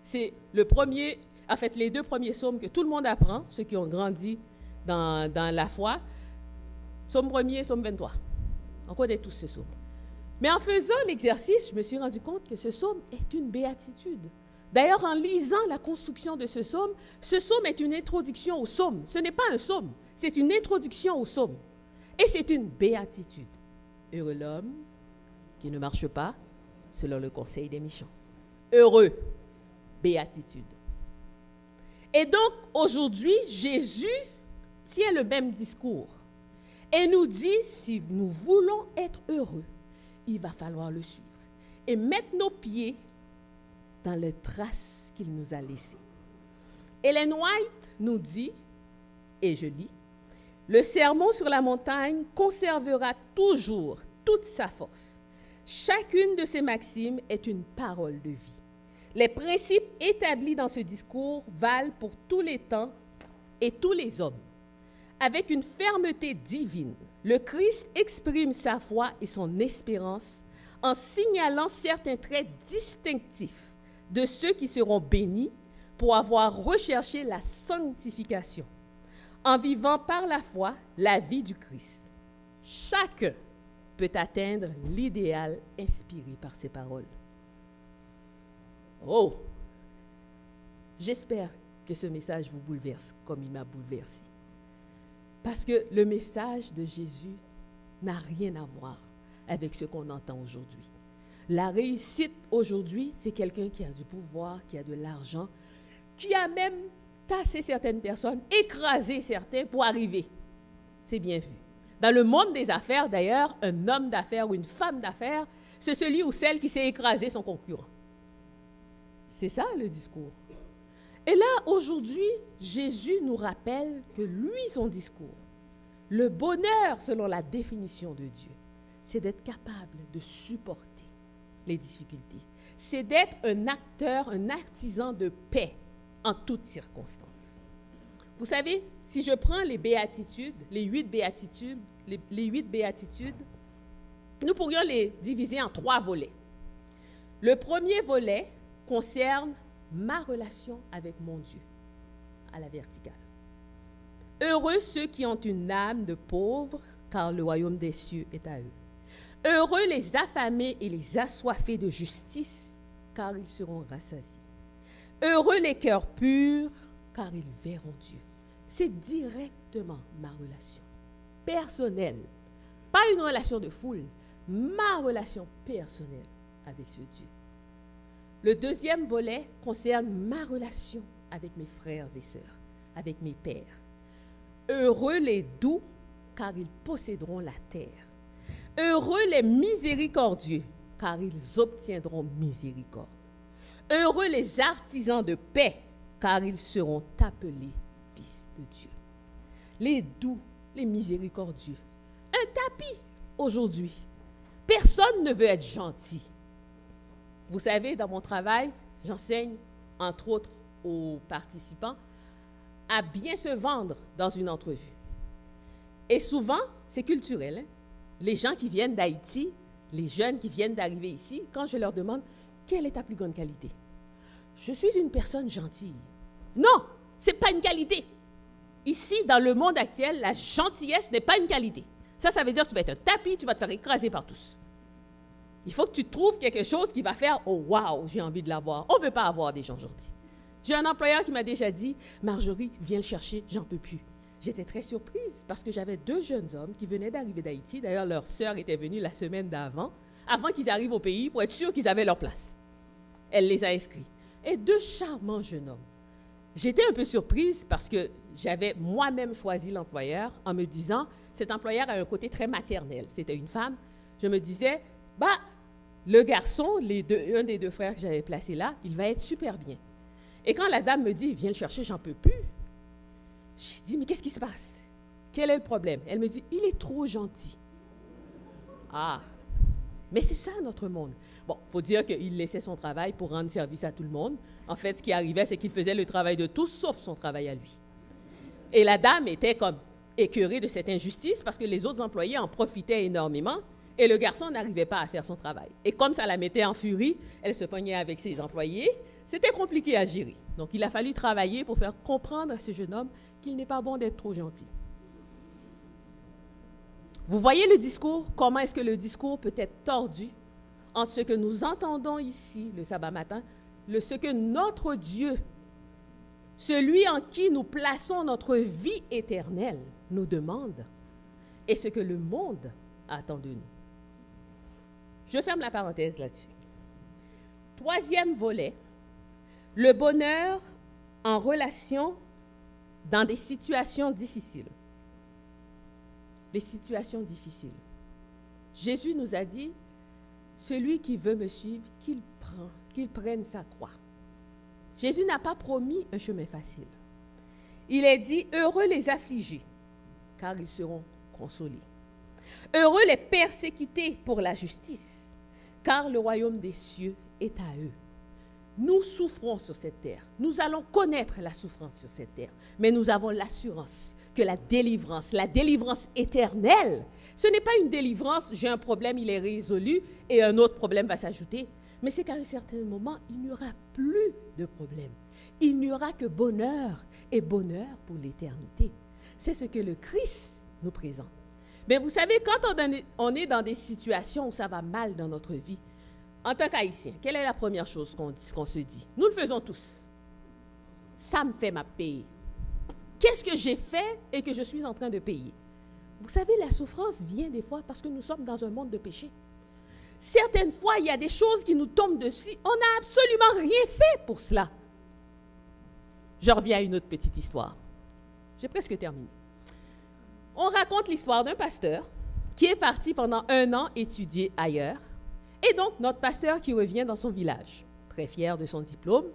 S4: C'est le premier, en fait, les 2 premiers psaumes que tout le monde apprend, ceux qui ont grandi dans la foi. Psaume 1er, psaume 23. On connaît tous ce psaume. Mais en faisant l'exercice, je me suis rendu compte que ce psaume est une béatitude. D'ailleurs, en lisant la construction de ce psaume est une introduction au psaume. Ce n'est pas un psaume, c'est une introduction au psaume. Et c'est une béatitude. Heureux l'homme qui ne marche pas selon le conseil des méchants. Heureux, béatitude. Et donc, aujourd'hui, Jésus tient le même discours et nous dit, si nous voulons être heureux, il va falloir le suivre et mettre nos pieds dans les traces qu'il nous a laissées. Ellen White nous dit, et je lis, « Le sermon sur la montagne conservera toujours toute sa force. Chacune de ces maximes est une parole de vie. Les principes établis dans ce discours valent pour tous les temps et tous les hommes. Avec une fermeté divine, le Christ exprime sa foi et son espérance en signalant certains traits distinctifs de ceux qui seront bénis pour avoir recherché la sanctification, en vivant par la foi la vie du Christ. Chacun peut atteindre l'idéal inspiré par ces paroles. » Oh! J'espère que ce message vous bouleverse comme il m'a bouleversé. Parce que le message de Jésus n'a rien à voir avec ce qu'on entend aujourd'hui. La réussite aujourd'hui, c'est quelqu'un qui a du pouvoir, qui a de l'argent, qui a même tassé certaines personnes, écrasé certains pour arriver. C'est bien vu. Dans le monde des affaires, d'ailleurs, un homme d'affaires ou une femme d'affaires, c'est celui ou celle qui s'est écrasé son concurrent. C'est ça le discours. Et là, aujourd'hui, Jésus nous rappelle que lui, son discours, le bonheur selon la définition de Dieu, c'est d'être capable de supporter les difficultés. C'est d'être un acteur, un artisan de paix en toutes circonstances. Vous savez, si je prends les béatitudes, les 8 béatitudes, nous pourrions les diviser en 3 volets. Le premier volet concerne ma relation avec mon Dieu, à la verticale. Heureux ceux qui ont une âme de pauvres, car le royaume des cieux est à eux. Heureux les affamés et les assoiffés de justice, car ils seront rassasiés. Heureux les cœurs purs, car ils verront Dieu. C'est directement ma relation personnelle, pas une relation de foule, ma relation personnelle avec ce Dieu. Le deuxième volet concerne ma relation avec mes frères et sœurs, avec mes pères. Heureux les doux, car ils posséderont la terre. Heureux les miséricordieux, car ils obtiendront miséricorde. Heureux les artisans de paix, car ils seront appelés fils de Dieu. Les doux, les miséricordieux. Un tapis aujourd'hui. Personne ne veut être gentil. Vous savez, dans mon travail, j'enseigne, entre autres, aux participants à bien se vendre dans une entrevue. Et souvent, c'est culturel. Hein? Les gens qui viennent d'Haïti, les jeunes qui viennent d'arriver ici, quand je leur demande « Quelle est ta plus grande qualité ?» Je suis une personne gentille. Non, ce n'est pas une qualité. Ici, dans le monde actuel, la gentillesse n'est pas une qualité. Ça veut dire que tu vas être un tapis, tu vas te faire écraser par tous. Il faut que tu trouves quelque chose qui va faire « Oh, waouh, j'ai envie de l'avoir. » On ne veut pas avoir des gens gentils. J'ai un employeur qui m'a déjà dit « Marjorie, viens le chercher, j'en peux plus. » J'étais très surprise parce que j'avais 2 jeunes hommes qui venaient d'arriver d'Haïti. D'ailleurs, leur sœur était venue la semaine d'avant, avant qu'ils arrivent au pays, pour être sûrs qu'ils avaient leur place. Elle les a inscrits. Et 2 charmants jeunes hommes. J'étais un peu surprise parce que j'avais moi-même choisi l'employeur en me disant « Cet employeur a un côté très maternel. » C'était une femme. Je me disais « Le garçon, un des 2 frères que j'avais placé là, il va être super bien. » Et quand la dame me dit « Viens le chercher, j'en peux plus », j'ai dit « Mais qu'est-ce qui se passe? Quel est le problème? » Elle me dit « Il est trop gentil. » Ah, mais c'est ça notre monde. Bon, il faut dire qu'il laissait son travail pour rendre service à tout le monde. En fait, ce qui arrivait, c'est qu'il faisait le travail de tous, sauf son travail à lui. Et la dame était comme écœurée de cette injustice parce que les autres employés en profitaient énormément et le garçon n'arrivait pas à faire son travail. Et comme ça la mettait en furie, elle se pognait avec ses employés. C'était compliqué à gérer. Donc, il a fallu travailler pour faire comprendre à ce jeune homme qu'il n'est pas bon d'être trop gentil. Vous voyez le discours? Comment est-ce que le discours peut être tordu entre ce que nous entendons ici le sabbat matin, ce que notre Dieu, celui en qui nous plaçons notre vie éternelle, nous demande, et ce que le monde attend de nous. Je ferme la parenthèse là-dessus. 3e volet, le bonheur en relation dans des situations difficiles. Les situations difficiles. Jésus nous a dit, celui qui veut me suivre, qu'il prenne sa croix. Jésus n'a pas promis un chemin facile. Il est dit, heureux les affligés, car ils seront consolés. Heureux les persécutés pour la justice, car le royaume des cieux est à eux. Nous souffrons sur cette terre. Nous allons connaître la souffrance sur cette terre. Mais nous avons l'assurance que la délivrance éternelle, ce n'est pas une délivrance, j'ai un problème, il est résolu et un autre problème va s'ajouter. Mais c'est qu'à un certain moment, il n'y aura plus de problème. Il n'y aura que bonheur et bonheur pour l'éternité. C'est ce que le Christ nous présente. Mais vous savez, quand on est dans des situations où ça va mal dans notre vie, en tant qu'Haïtien, quelle est la première chose qu'on se dit? Nous le faisons tous. Ça me fait ma paye. Qu'est-ce que j'ai fait et que je suis en train de payer? Vous savez, la souffrance vient des fois parce que nous sommes dans un monde de péché. Certaines fois, il y a des choses qui nous tombent dessus. On n'a absolument rien fait pour cela. Je reviens à une autre petite histoire. J'ai presque terminé. On raconte l'histoire d'un pasteur qui est parti pendant 1 an étudier ailleurs. Et donc, notre pasteur qui revient dans son village, très fier de son diplôme,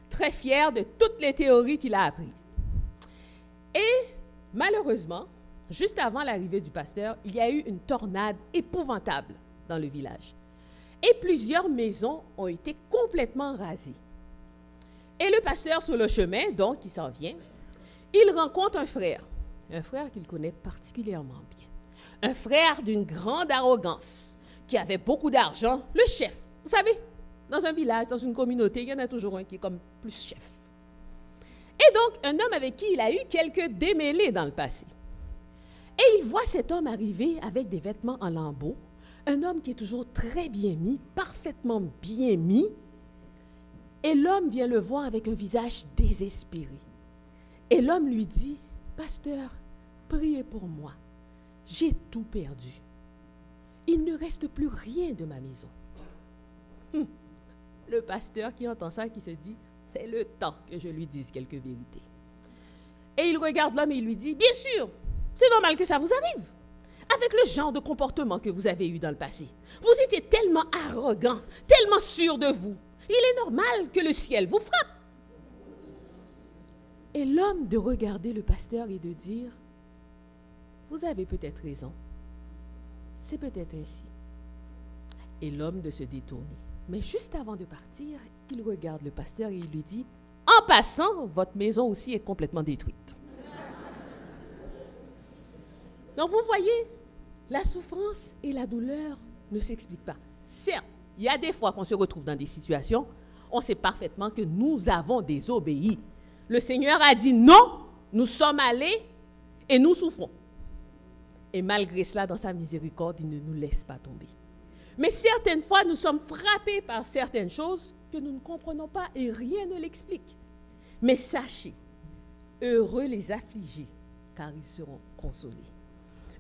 S4: très fier de toutes les théories qu'il a apprises. Et malheureusement, juste avant l'arrivée du pasteur, il y a eu une tornade épouvantable dans le village. Et plusieurs maisons ont été complètement rasées. Et le pasteur, sur le chemin, donc, qui s'en vient, il rencontre un frère qu'il connaît particulièrement bien. Un frère d'une grande arrogance, qui avait beaucoup d'argent, le chef. Vous savez, dans un village, dans une communauté, il y en a toujours un qui est comme plus chef. Et donc, un homme avec qui il a eu quelques démêlés dans le passé. Et il voit cet homme arriver avec des vêtements en lambeaux, un homme qui est toujours très bien mis, parfaitement bien mis, et l'homme vient le voir avec un visage désespéré. Et l'homme lui dit, « Pasteur, priez pour moi, j'ai tout perdu. Il ne reste plus rien de ma maison. » Le pasteur qui entend ça, qui se dit, c'est le temps que je lui dise quelques vérités. Et il regarde l'homme et il lui dit, bien sûr, c'est normal que ça vous arrive. avec le genre de comportement que vous avez eu dans le passé. Vous étiez tellement arrogant, tellement sûr de vous. Il est normal que le ciel vous frappe. Et l'homme de regarder le pasteur et de dire, vous avez peut-être raison. C'est peut-être ainsi. Et l'homme de se détourner. Mais juste avant de partir, il regarde le pasteur et il lui dit, en passant, votre maison aussi est complètement détruite. Donc vous voyez, la souffrance et la douleur ne s'expliquent pas. Certes, il y a des fois qu'on se retrouve dans des situations, on sait parfaitement que nous avons désobéi. Le Seigneur a dit non, nous sommes allés et nous souffrons. Et malgré cela, dans sa miséricorde, il ne nous laisse pas tomber. Mais certaines fois, nous sommes frappés par certaines choses que nous ne comprenons pas et rien ne l'explique. Mais sachez, heureux les affligés, car ils seront consolés.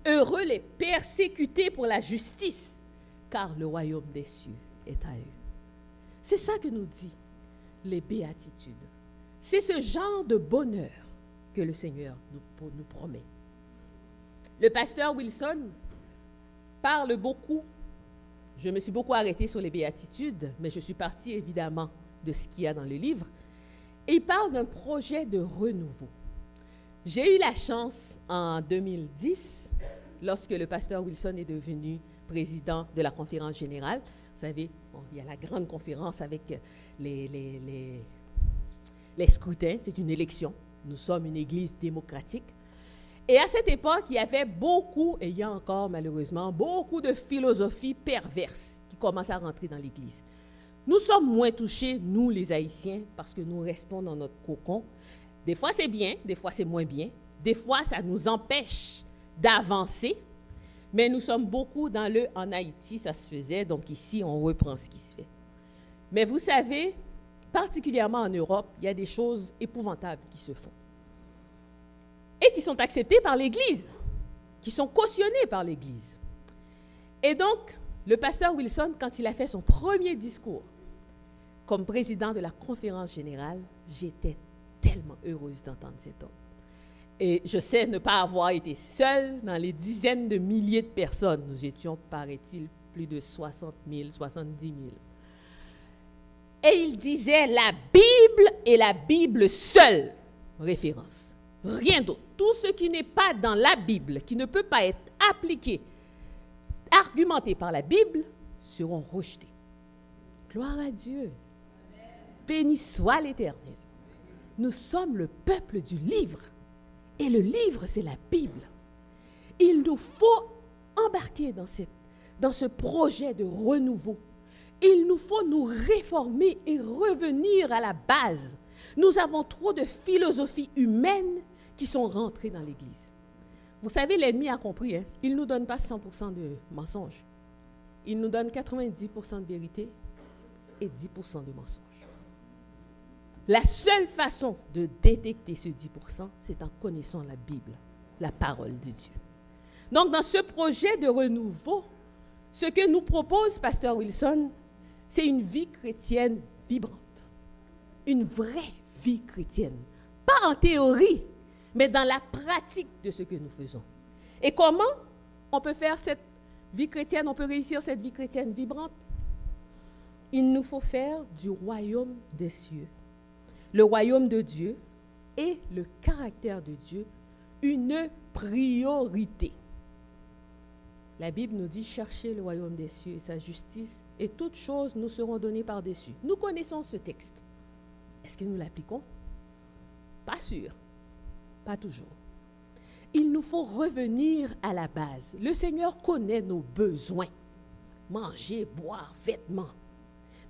S4: Heureux les persécutés pour la justice, car le royaume des cieux est à eux. C'est ça que nous dit les béatitudes. C'est ce genre de bonheur que le Seigneur nous promet. Le pasteur Wilson parle beaucoup. Je me suis beaucoup arrêtée sur les béatitudes, mais je suis partie évidemment de ce qu'il y a dans le livre. Et il parle d'un projet de renouveau. J'ai eu la chance en 2010, lorsque le pasteur Wilson est devenu président de la conférence générale. Vous savez, il y a la grande conférence avec les scrutins, c'est une élection. Nous sommes une église démocratique. Et à cette époque, il y avait beaucoup, et il y a encore malheureusement, beaucoup de philosophies perverses qui commencent à rentrer dans l'église. Nous sommes moins touchés, nous les Haïtiens, parce que nous restons dans notre cocon. Des fois c'est bien, des fois c'est moins bien. Des fois ça nous empêche d'avancer. Mais nous sommes beaucoup dans le « en Haïti, ça se faisait », donc ici on reprend ce qui se fait. Mais vous savez, particulièrement en Europe, il y a des choses épouvantables qui se font. Et qui sont acceptées par l'Église, qui sont cautionnées par l'Église. Et donc, le pasteur Wilson, quand il a fait son premier discours comme président de la conférence générale, j'étais tellement heureuse d'entendre cet homme. Et je sais ne pas avoir été seule dans les dizaines de milliers de personnes. Nous étions, paraît-il, plus de 60 000, 70 000. Et il disait, la Bible est la Bible seule référence. Rien d'autre. Tout ce qui n'est pas dans la Bible, qui ne peut pas être appliqué, argumenté par la Bible, seront rejetés. Gloire à Dieu. Béni soit l'Éternel. Nous sommes le peuple du livre. Et le livre, c'est la Bible. Il nous faut embarquer dans ce projet de renouveau. Il nous faut nous réformer et revenir à la base. Nous avons trop de philosophies humaines qui sont rentrées dans l'Église. Vous savez, l'ennemi a compris, hein? Il ne nous donne pas 100% de mensonges. Il nous donne 90% de vérité et 10% de mensonges. La seule façon de détecter ce 10%, c'est en connaissant la Bible, la parole de Dieu. Donc, dans ce projet de renouveau, ce que nous propose Pasteur Wilson, c'est une vie chrétienne vibrante. Une vraie vie chrétienne. Pas en théorie, mais dans la pratique de ce que nous faisons. Et comment on peut faire cette vie chrétienne, on peut réussir cette vie chrétienne vibrante? Il nous faut faire du royaume des cieux, le royaume de Dieu et le caractère de Dieu, une priorité. La Bible nous dit, cherchez le royaume des cieux et sa justice, et toutes choses nous seront données par-dessus. Nous connaissons ce texte. Est-ce que nous l'appliquons? Pas sûr. Pas toujours. Il nous faut revenir à la base. Le Seigneur connaît nos besoins. Manger, boire, vêtements.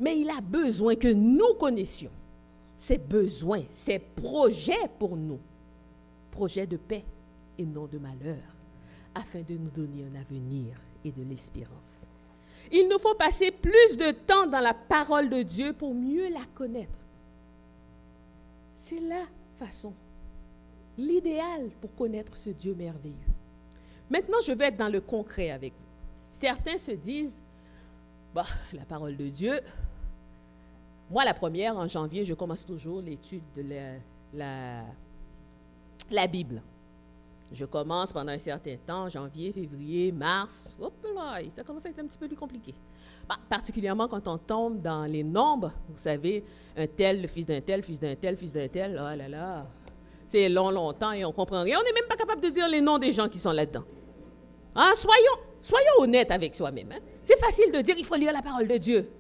S4: Mais il a besoin que nous connaissions ses besoins, ses projets pour nous. Projets de paix et non de malheur, afin de nous donner un avenir et de l'espérance. Il nous faut passer plus de temps dans la parole de Dieu pour mieux la connaître. C'est la façon, l'idéal pour connaître ce Dieu merveilleux. Maintenant, je vais être dans le concret avec vous. Certains se disent, la parole de Dieu, moi la première, en janvier, je commence toujours l'étude de la Bible. Je commence pendant un certain temps, janvier, février, mars, hop là, ça commence à être un petit peu plus compliqué. Particulièrement quand on tombe dans les nombres, vous savez, un tel, le fils d'un tel, fils d'un tel, fils d'un tel, oh là là, c'est longtemps et on ne comprend rien. On n'est même pas capable de dire les noms des gens qui sont là-dedans. Hein, soyons honnêtes avec soi-même. Hein. C'est facile de dire, il faut lire la parole de Dieu.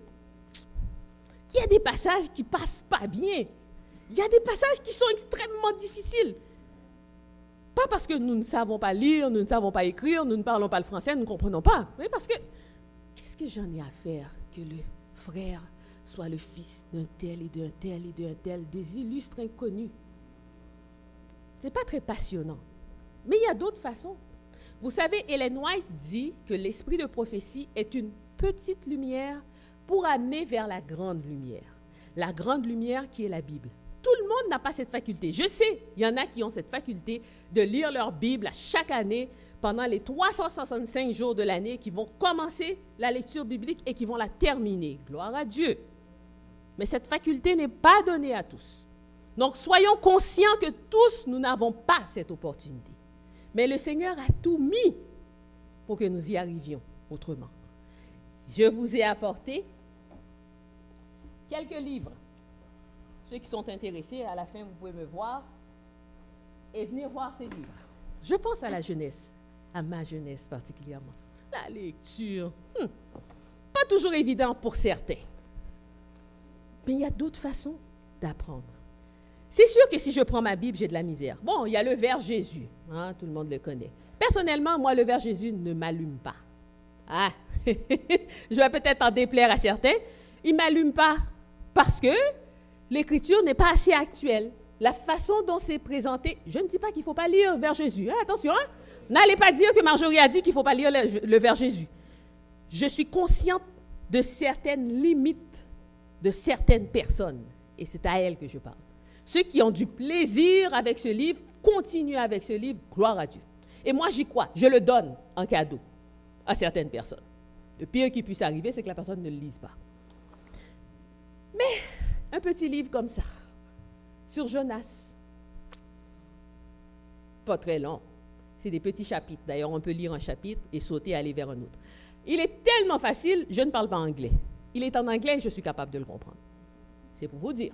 S4: Il y a des passages qui ne passent pas bien. Il y a des passages qui sont extrêmement difficiles. Pas parce que nous ne savons pas lire, nous ne savons pas écrire, nous ne parlons pas le français, nous ne comprenons pas. Mais parce que, qu'est-ce que j'en ai à faire que le frère soit le fils d'un tel et d'un tel et d'un tel, des illustres inconnus? Ce n'est pas très passionnant. Mais il y a d'autres façons. Vous savez, Ellen White dit que l'esprit de prophétie est une petite lumière pour amener vers la grande lumière. La grande lumière qui est la Bible. Tout le monde n'a pas cette faculté. Je sais, il y en a qui ont cette faculté de lire leur Bible à chaque année pendant les 365 jours de l'année, qui vont commencer la lecture biblique et qui vont la terminer. Gloire à Dieu. Mais cette faculté n'est pas donnée à tous. Donc, soyons conscients que tous, nous n'avons pas cette opportunité. Mais le Seigneur a tout mis pour que nous y arrivions autrement. Je vous ai apporté quelques livres. Ceux qui sont intéressés, à la fin, vous pouvez me voir et venir voir ces livres. Je pense à la jeunesse, à ma jeunesse particulièrement. La lecture, pas toujours évident pour certains. Mais il y a d'autres façons d'apprendre. C'est sûr que si je prends ma Bible, j'ai de la misère. Bon, il y a le vers Jésus, hein, tout le monde le connaît. Personnellement, moi, le vers Jésus ne m'allume pas. Ah, je vais peut-être en déplaire à certains. Il ne m'allume pas parce que l'Écriture n'est pas assez actuelle. La façon dont c'est présenté, je ne dis pas qu'il ne faut pas lire vers Jésus. Hein, attention, hein? N'allez pas dire que Marjorie a dit qu'il ne faut pas lire le vers Jésus. Je suis consciente de certaines limites de certaines personnes. Et c'est à elles que je parle. Ceux qui ont du plaisir avec ce livre, continuent avec ce livre, gloire à Dieu. Et moi, j'y crois. Je le donne en cadeau à certaines personnes. Le pire qui puisse arriver, c'est que la personne ne le lise pas. Mais un petit livre comme ça, sur Jonas, pas très long. C'est des petits chapitres. D'ailleurs, on peut lire un chapitre et sauter et aller vers un autre. Il est tellement facile, je ne parle pas anglais. Il est en anglais et je suis capable de le comprendre. C'est pour vous dire.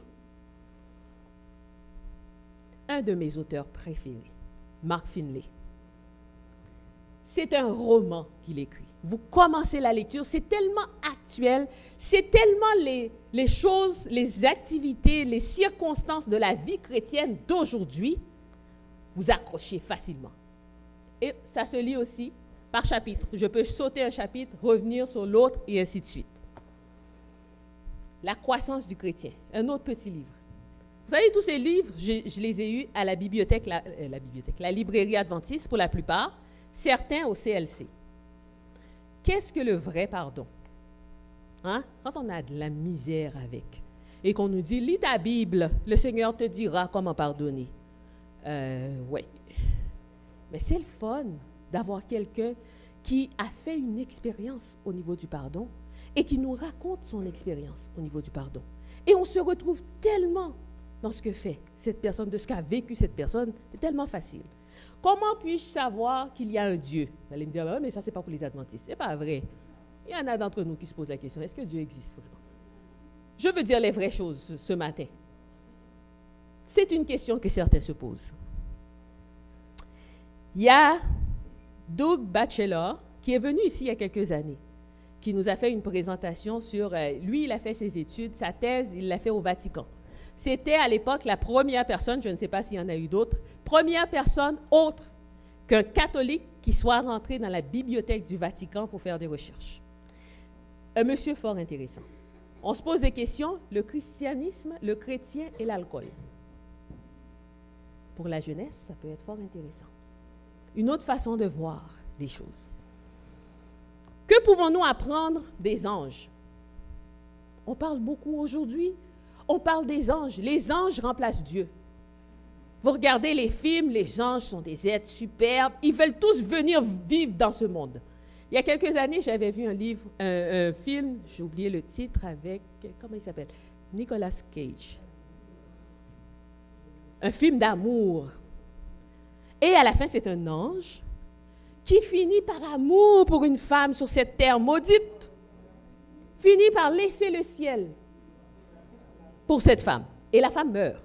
S4: Un de mes auteurs préférés, Mark Finley. C'est un roman qu'il écrit. Vous commencez la lecture, c'est tellement actuel, c'est tellement les choses, les activités, les circonstances de la vie chrétienne d'aujourd'hui, vous accrochez facilement. Et ça se lit aussi par chapitre. Je peux sauter un chapitre, revenir sur l'autre et ainsi de suite. La croissance du chrétien, un autre petit livre. Vous savez, tous ces livres, je les ai eus à la bibliothèque, la librairie adventiste pour la plupart, certains au CLC. Qu'est-ce que le vrai pardon? Hein? Quand on a de la misère avec et qu'on nous dit, lis ta Bible, le Seigneur te dira comment pardonner. Oui. Mais c'est le fun d'avoir quelqu'un qui a fait une expérience au niveau du pardon et qui nous raconte son expérience au niveau du pardon. Et on se retrouve tellement dans ce que fait cette personne, de ce qu'a vécu cette personne, c'est tellement facile. Comment puis-je savoir qu'il y a un Dieu? Vous allez me dire, mais ça, c'est pas pour les adventistes. C'est pas vrai. Il y en a d'entre nous qui se posent la question, est-ce que Dieu existe vraiment? Je veux dire les vraies choses ce matin. C'est une question que certains se posent. Il y a Doug Batchelor, qui est venu ici il y a quelques années, qui nous a fait une présentation sur... lui, il a fait ses études, sa thèse, il l'a fait au Vatican. C'était à l'époque la première personne, je ne sais pas s'il y en a eu d'autres, première personne autre qu'un catholique qui soit rentré dans la bibliothèque du Vatican pour faire des recherches. Un monsieur fort intéressant. On se pose des questions, le christianisme, le chrétien et l'alcool. Pour la jeunesse, ça peut être fort intéressant. Une autre façon de voir les choses. Que pouvons-nous apprendre des anges? On parle beaucoup aujourd'hui. On parle des anges. Les anges remplacent Dieu. Vous regardez les films, les anges sont des êtres superbes. Ils veulent tous venir vivre dans ce monde. Il y a quelques années, j'avais vu un film, j'ai oublié le titre, avec, comment il s'appelle? Nicolas Cage. Un film d'amour. Et à la fin, c'est un ange qui finit par amour pour une femme sur cette terre maudite, finit par laisser le ciel pour cette femme. Et la femme meurt.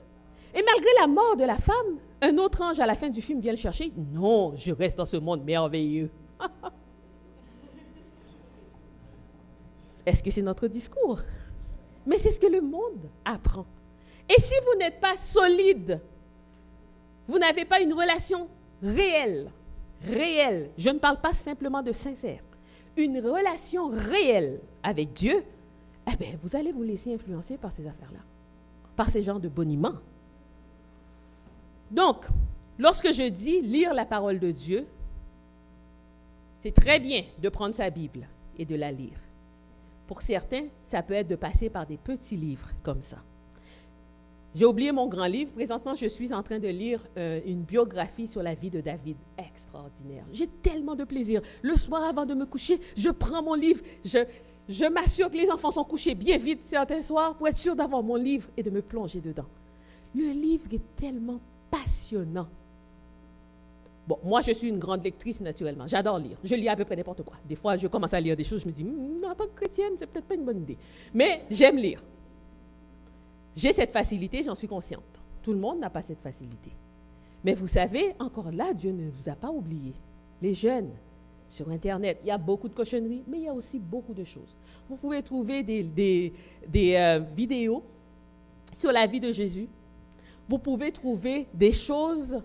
S4: Et malgré la mort de la femme, un autre ange à la fin du film vient le chercher. Non, je reste dans ce monde merveilleux. Est-ce que c'est notre discours? Mais c'est ce que le monde apprend. Et si vous n'êtes pas solide, vous n'avez pas une relation réelle, je ne parle pas simplement de sincère, une relation réelle avec Dieu, eh bien, vous allez vous laisser influencer par ces affaires-là, par ces genres de boniments. Donc, lorsque je dis lire la parole de Dieu, c'est très bien de prendre sa Bible et de la lire. Pour certains, ça peut être de passer par des petits livres comme ça. J'ai oublié mon grand livre. Présentement, je suis en train de lire une biographie sur la vie de David. Extraordinaire. J'ai tellement de plaisir. Le soir, avant de me coucher, je prends mon livre. Je m'assure que les enfants sont couchés bien vite certains soirs pour être sûr d'avoir mon livre et de me plonger dedans. Le livre est tellement passionnant. Bon, moi, je suis une grande lectrice naturellement. J'adore lire. Je lis à peu près n'importe quoi. Des fois, je commence à lire des choses, je me dis, en tant que chrétienne, c'est peut-être pas une bonne idée. Mais j'aime lire. J'ai cette facilité, j'en suis consciente. Tout le monde n'a pas cette facilité. Mais vous savez, encore là, Dieu ne vous a pas oublié. Les jeunes, sur Internet, il y a beaucoup de cochonneries, mais il y a aussi beaucoup de choses. Vous pouvez trouver des vidéos sur la vie de Jésus. Vous pouvez trouver des choses.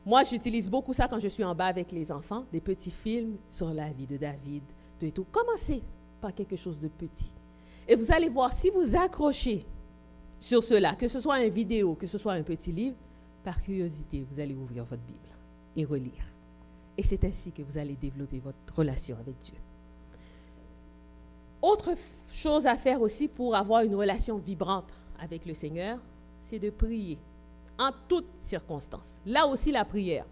S4: Moi, j'utilise beaucoup ça quand je suis en bas avec les enfants, des petits films sur la vie de David, et tout. Commencez par quelque chose de petit. Et vous allez voir, si vous accrochez sur cela, que ce soit une vidéo, que ce soit un petit livre, par curiosité, vous allez ouvrir votre Bible et relire. Et c'est ainsi que vous allez développer votre relation avec Dieu. Autre chose à faire aussi pour avoir une relation vibrante avec le Seigneur, c'est de prier en toutes circonstances. Là aussi, la prière.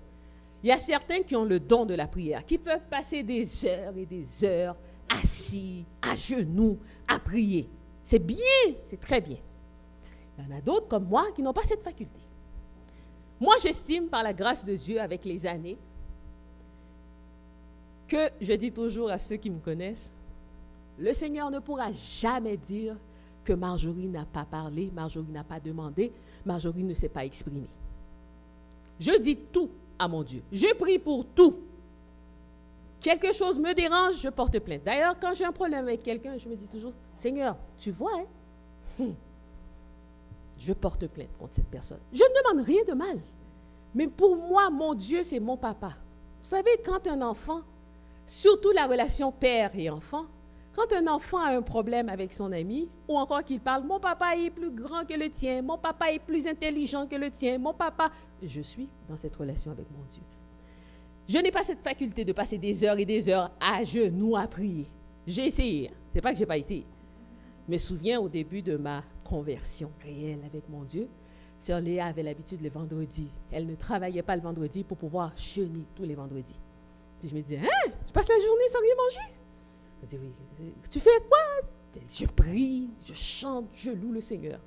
S4: Il y a certains qui ont le don de la prière, qui peuvent passer des heures et des heures assis, à genoux, à prier. C'est bien, c'est très bien. Il y en a d'autres comme moi qui n'ont pas cette faculté. Moi, j'estime par la grâce de Dieu avec les années que je dis toujours à ceux qui me connaissent, le Seigneur ne pourra jamais dire que Marjorie n'a pas parlé, Marjorie n'a pas demandé, Marjorie ne s'est pas exprimée. Je dis tout à mon Dieu. Je prie pour tout. Quelque chose me dérange, je porte plainte. D'ailleurs, quand j'ai un problème avec quelqu'un, je me dis toujours, Seigneur, tu vois, je porte plainte contre cette personne. Je ne demande rien de mal. Mais pour moi, mon Dieu, c'est mon papa. Vous savez, quand un enfant, surtout la relation père et enfant, quand un enfant a un problème avec son ami, ou encore qu'il parle, mon papa est plus grand que le tien, mon papa est plus intelligent que le tien, mon papa, je suis dans cette relation avec mon Dieu. Je n'ai pas cette faculté de passer des heures et des heures à genoux à prier. J'ai essayé, c'est pas que j'ai pas essayé. Je me souviens au début de ma conversion réelle avec mon Dieu, Sœur Léa avait l'habitude le vendredi. Elle ne travaillait pas le vendredi pour pouvoir jeûner tous les vendredis. Puis je me disais, tu passes la journée sans rien manger? Je dis, oui. Tu fais quoi? Je prie, je chante, je loue le Seigneur.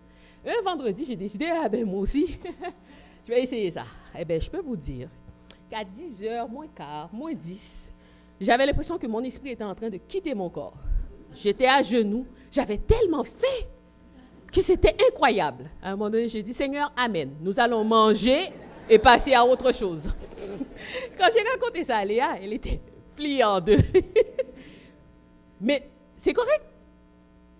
S4: Un vendredi, j'ai décidé, moi aussi, je vais essayer ça. Je peux vous dire qu'à 10h, moins quart, moins 10, j'avais l'impression que mon esprit était en train de quitter mon corps. J'étais à genoux, j'avais tellement faim que c'était incroyable. À un moment donné, j'ai dit, Seigneur, amen. Nous allons manger et passer à autre chose. Quand j'ai raconté ça à Léa, elle était pliée en deux. Mais c'est correct.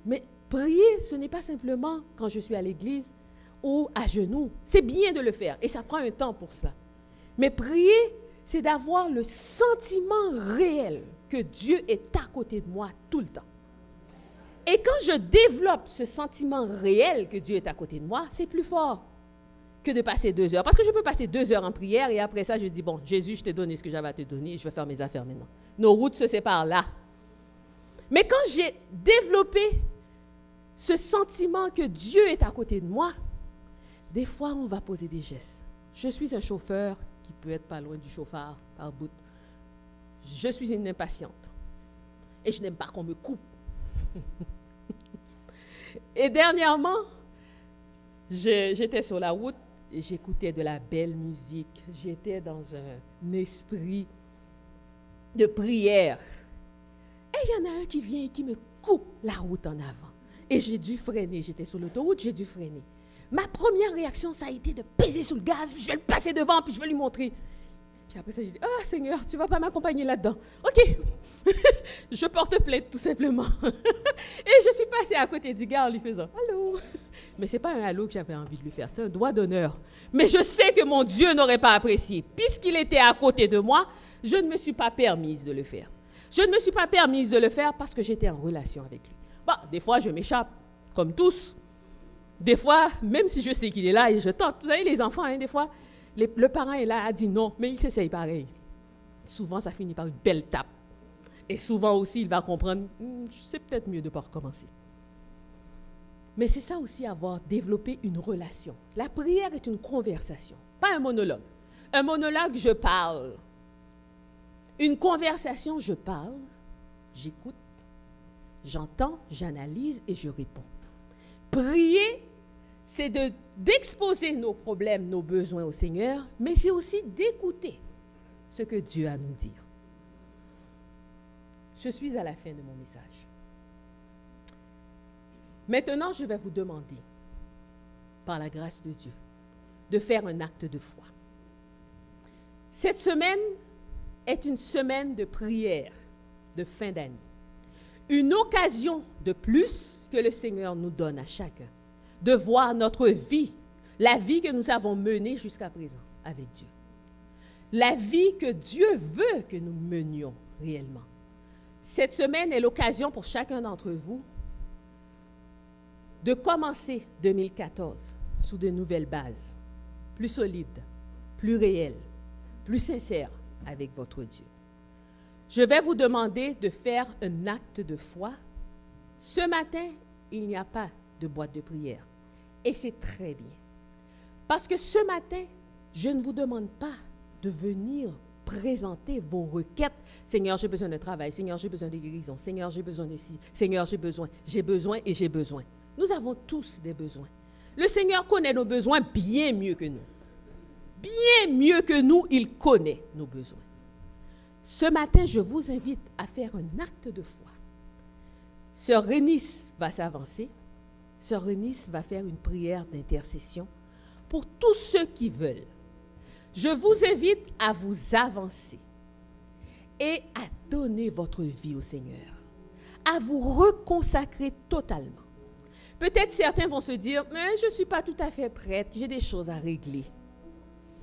S4: Mais prier, ce n'est pas simplement quand je suis à l'église ou à genoux. C'est bien de le faire et ça prend un temps pour cela. Mais prier, c'est d'avoir le sentiment réel que Dieu est à côté de moi tout le temps. Et quand je développe ce sentiment réel que Dieu est à côté de moi, c'est plus fort que de passer 2 heures. Parce que je peux passer 2 heures en prière et après ça, je dis, bon, Jésus, je t'ai donné ce que j'avais à te donner, je vais faire mes affaires maintenant. Nos routes se séparent là. Mais quand j'ai développé ce sentiment que Dieu est à côté de moi, des fois, on va poser des gestes. Je suis un chauffeur qui peut être pas loin du chauffard par bout. Je suis une impatiente. Et je n'aime pas qu'on me coupe. Et dernièrement, j'étais sur la route, j'écoutais de la belle musique. J'étais dans un esprit de prière. Et il y en a un qui vient et qui me coupe la route en avant. Et j'ai dû freiner. J'étais sur l'autoroute, j'ai dû freiner. Ma première réaction, ça a été de peser sur le gaz, puis je vais le passer devant, puis je vais lui montrer. Puis après ça, j'ai dit, « Ah, Seigneur, tu ne vas pas m'accompagner là-dedans. » OK. Je porte plainte, tout simplement. Et je suis passée à côté du gars en lui faisant, « Allô. » Mais ce n'est pas un allô que j'avais envie de lui faire, c'est un doigt d'honneur. Mais je sais que mon Dieu n'aurait pas apprécié. Puisqu'il était à côté de moi, je ne me suis pas permise de le faire. Je ne me suis pas permise de le faire parce que j'étais en relation avec lui. Bon, des fois, je m'échappe, comme tous. Des fois, même si je sais qu'il est là et je tente. Vous savez, les enfants, hein, des fois, le parent est là, a dit non, mais il s'essaye pareil. Souvent, ça finit par une belle tape. Et souvent aussi, il va comprendre, c'est peut-être mieux de ne pas recommencer. Mais c'est ça aussi, avoir développé une relation. La prière est une conversation, pas un monologue. Un monologue, je parle. Une conversation, je parle, j'écoute, j'entends, j'analyse et je réponds. Prier, c'est d'exposer nos problèmes, nos besoins au Seigneur, mais c'est aussi d'écouter ce que Dieu a à nous dire. Je suis à la fin de mon message. Maintenant, je vais vous demander, par la grâce de Dieu, de faire un acte de foi. Cette semaine est une semaine de prière de fin d'année. Une occasion de plus que le Seigneur nous donne à chacun de voir notre vie, la vie que nous avons menée jusqu'à présent avec Dieu. La vie que Dieu veut que nous menions réellement. Cette semaine est l'occasion pour chacun d'entre vous de commencer 2014 sous de nouvelles bases, plus solides, plus réelles, plus sincères avec votre Dieu. Je vais vous demander de faire un acte de foi. Ce matin, il n'y a pas de boîte de prière. Et c'est très bien. Parce que ce matin, je ne vous demande pas de venir présenter vos requêtes. Seigneur, j'ai besoin de travail. Seigneur, j'ai besoin de guérison. Seigneur, j'ai besoin de ci. Seigneur, j'ai besoin et j'ai besoin. Nous avons tous des besoins. Le Seigneur connaît nos besoins bien mieux que nous. Bien mieux que nous, il connaît nos besoins. Ce matin, je vous invite à faire un acte de foi. Sœur Rénice va s'avancer. Sœur Rénice va faire une prière d'intercession pour tous ceux qui veulent. Je vous invite à vous avancer et à donner votre vie au Seigneur, à vous reconsacrer totalement. Peut-être certains vont se dire, mais je ne suis pas tout à fait prête, j'ai des choses à régler.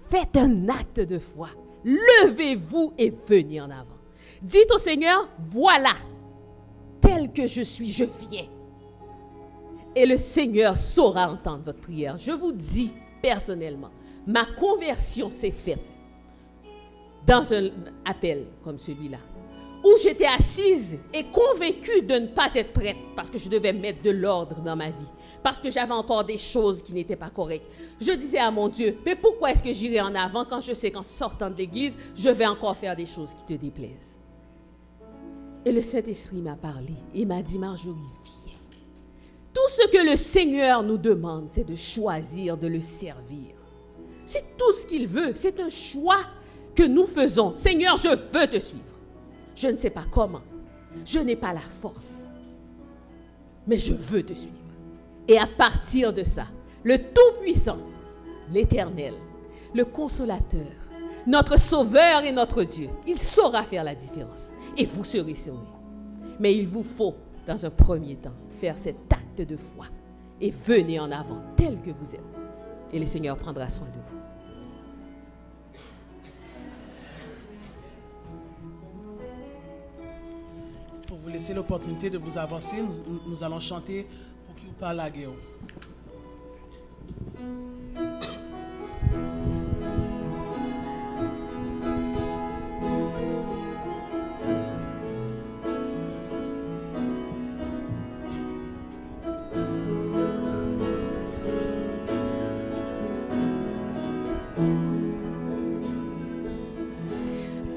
S4: Faites un acte de foi. Levez-vous et venez en avant. Dites au Seigneur, voilà, tel que je suis, je viens. Et le Seigneur saura entendre votre prière. Je vous dis personnellement, ma conversion s'est faite dans un appel comme celui-là, où j'étais assise et convaincue de ne pas être prête parce que je devais mettre de l'ordre dans ma vie, parce que j'avais encore des choses qui n'étaient pas correctes. Je disais à mon Dieu, mais pourquoi est-ce que j'irai en avant quand je sais qu'en sortant de l'église, je vais encore faire des choses qui te déplaisent? Et le Saint-Esprit m'a parlé et m'a dit, Marjorie, viens. Tout ce que le Seigneur nous demande, c'est de choisir de le servir. C'est tout ce qu'il veut. C'est un choix que nous faisons. Seigneur, je veux te suivre. Je ne sais pas comment. Je n'ai pas la force. Mais je veux te suivre. Et à partir de ça, le Tout-Puissant, l'Éternel, le Consolateur, notre Sauveur et notre Dieu, il saura faire la différence. Et vous serez sauvés. Mais il vous faut, dans un premier temps, faire cet acte de foi. Et venez en avant, tel que vous êtes. Et le Seigneur prendra soin de vous.
S2: Pour vous laisser l'opportunité de vous avancer, nous allons chanter pour qui vous parle à Guéo.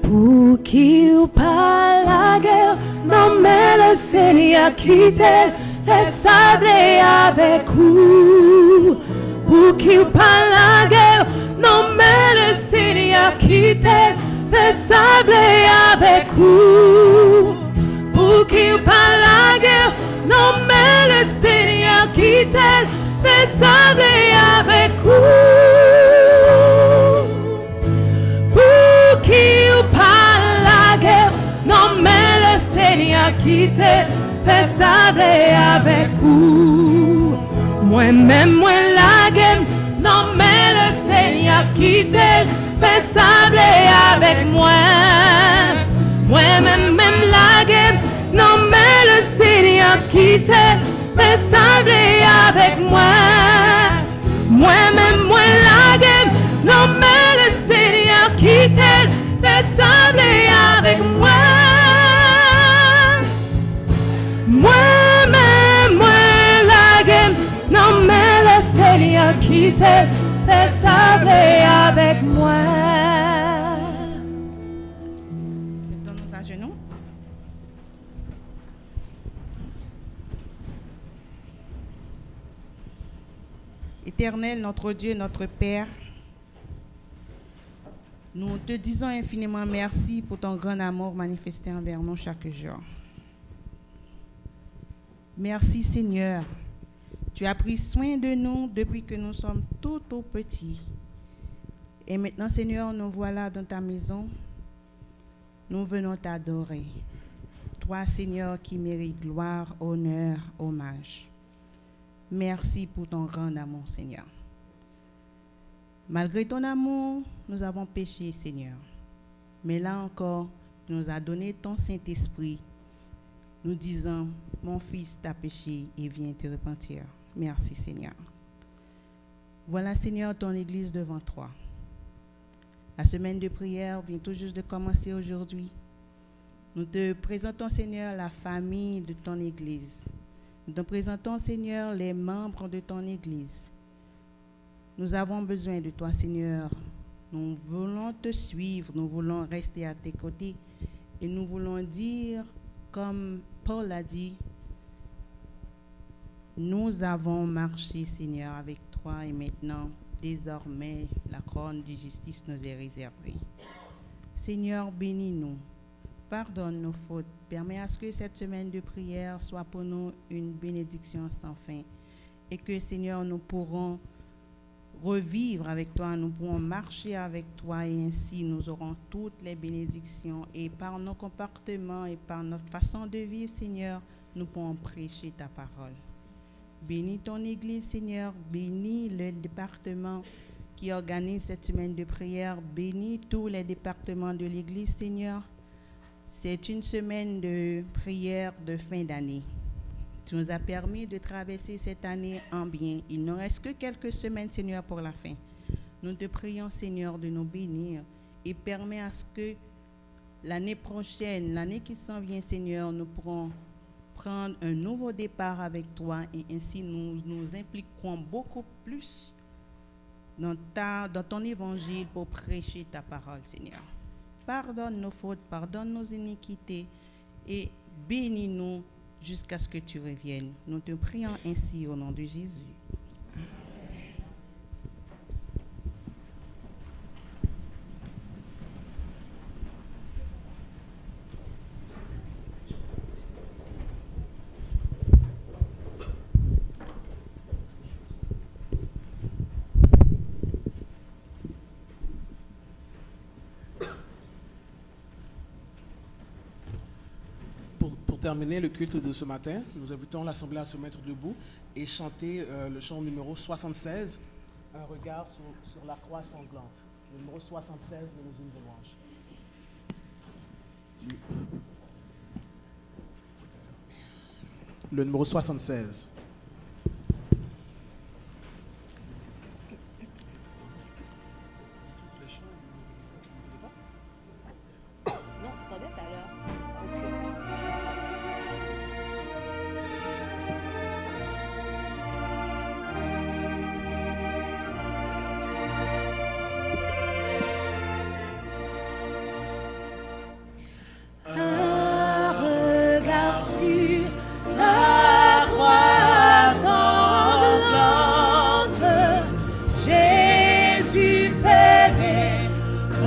S3: Pour qui ou pas la guerre, non mais le Seigneur quitté les sables avec vous. Pour qui ou pas la guerre, fait sabler avec vous. Pour qu'il pas la guerre, non mais le Seigneur qui t'aide, fait sabler avec vous. Pour qu'il pas la guerre, non mais le Seigneur qui t'aide, fait sabler avec vous. Moi-même, moi la guerre, non mais le Seigneur qui t'aide, fait sabler avec moi. Moi-même, même la guerre, non mais le Seigneur qui t'aide, fait sabler avec moi. Moi-même, moi la guerre, non mais le Seigneur qui t'aide, fait sabler avec moi. Moi-même, moi la guerre, non mais le Seigneur qui t'aide, fait sabler avec moi.
S5: Mettons-nous à genoux. Éternel, notre Dieu, notre Père, nous te disons infiniment merci pour ton grand amour manifesté envers nous chaque jour. Merci Seigneur, tu as pris soin de nous depuis que nous sommes tout petits. Et maintenant Seigneur, nous voilà dans ta maison, nous venons t'adorer. Toi Seigneur qui mérites gloire, honneur, hommage. Merci pour ton grand amour, Seigneur. Malgré ton amour, nous avons péché, Seigneur. Mais là encore, tu nous as donné ton Saint-Esprit, nous disant, mon fils t'a péché et viens te repentir. Merci, Seigneur. Voilà, Seigneur, ton Église devant toi. La semaine de prière vient tout juste de commencer aujourd'hui. Nous te présentons, Seigneur, la famille de ton Église. Nous te présentons, Seigneur, les membres de ton Église. Nous avons besoin de toi, Seigneur. Nous voulons te suivre, nous voulons rester à tes côtés et nous voulons dire, comme Paul a dit, nous avons marché, Seigneur, avec toi et maintenant, désormais, la couronne de justice nous est réservée. Seigneur, bénis-nous. Pardonne nos fautes. Permets à ce que cette semaine de prière soit pour nous une bénédiction sans fin. Et que, Seigneur, nous pourrons revivre avec toi, nous pourrons marcher avec toi et ainsi nous aurons toutes les bénédictions. Et par nos comportements et par notre façon de vivre, Seigneur, nous pourrons prêcher ta parole. Bénis ton Église, Seigneur. Bénis le département qui organise cette semaine de prière. Bénis tous les départements de l'Église, Seigneur. C'est une semaine de prière de fin d'année. Tu nous as permis de traverser cette année en bien. Il ne reste que quelques semaines, Seigneur, pour la fin. Nous te prions, Seigneur, de nous bénir et permets à ce que l'année prochaine, l'année qui s'en vient, Seigneur, nous pourrons prendre un nouveau départ avec toi et ainsi nous nous impliquerons beaucoup plus dans ton évangile pour prêcher ta parole, Seigneur. Pardonne nos fautes, pardonne nos iniquités et bénis-nous jusqu'à ce que tu reviennes. Nous te prions ainsi au nom de Jésus.
S2: Pour terminer le culte de ce matin, nous invitons l'Assemblée à se mettre debout et chanter le chant numéro 76, Un regard sur la croix sanglante. Le numéro 76 de nos hymnes et louanges. Le numéro 76.
S3: Jésus fait déborder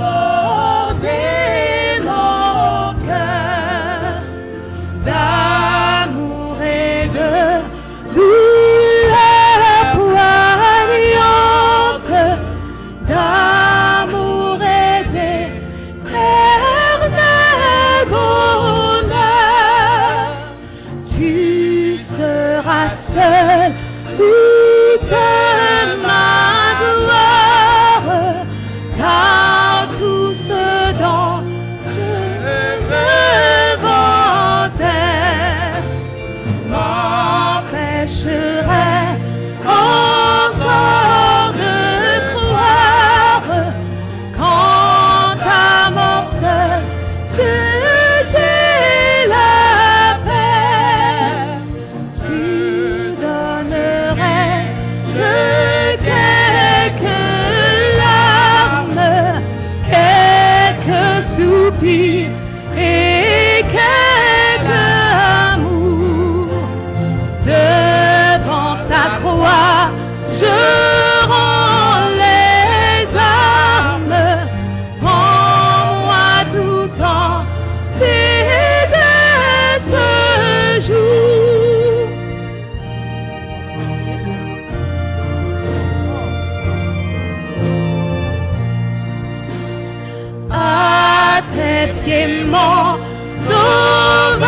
S3: mon sauveur,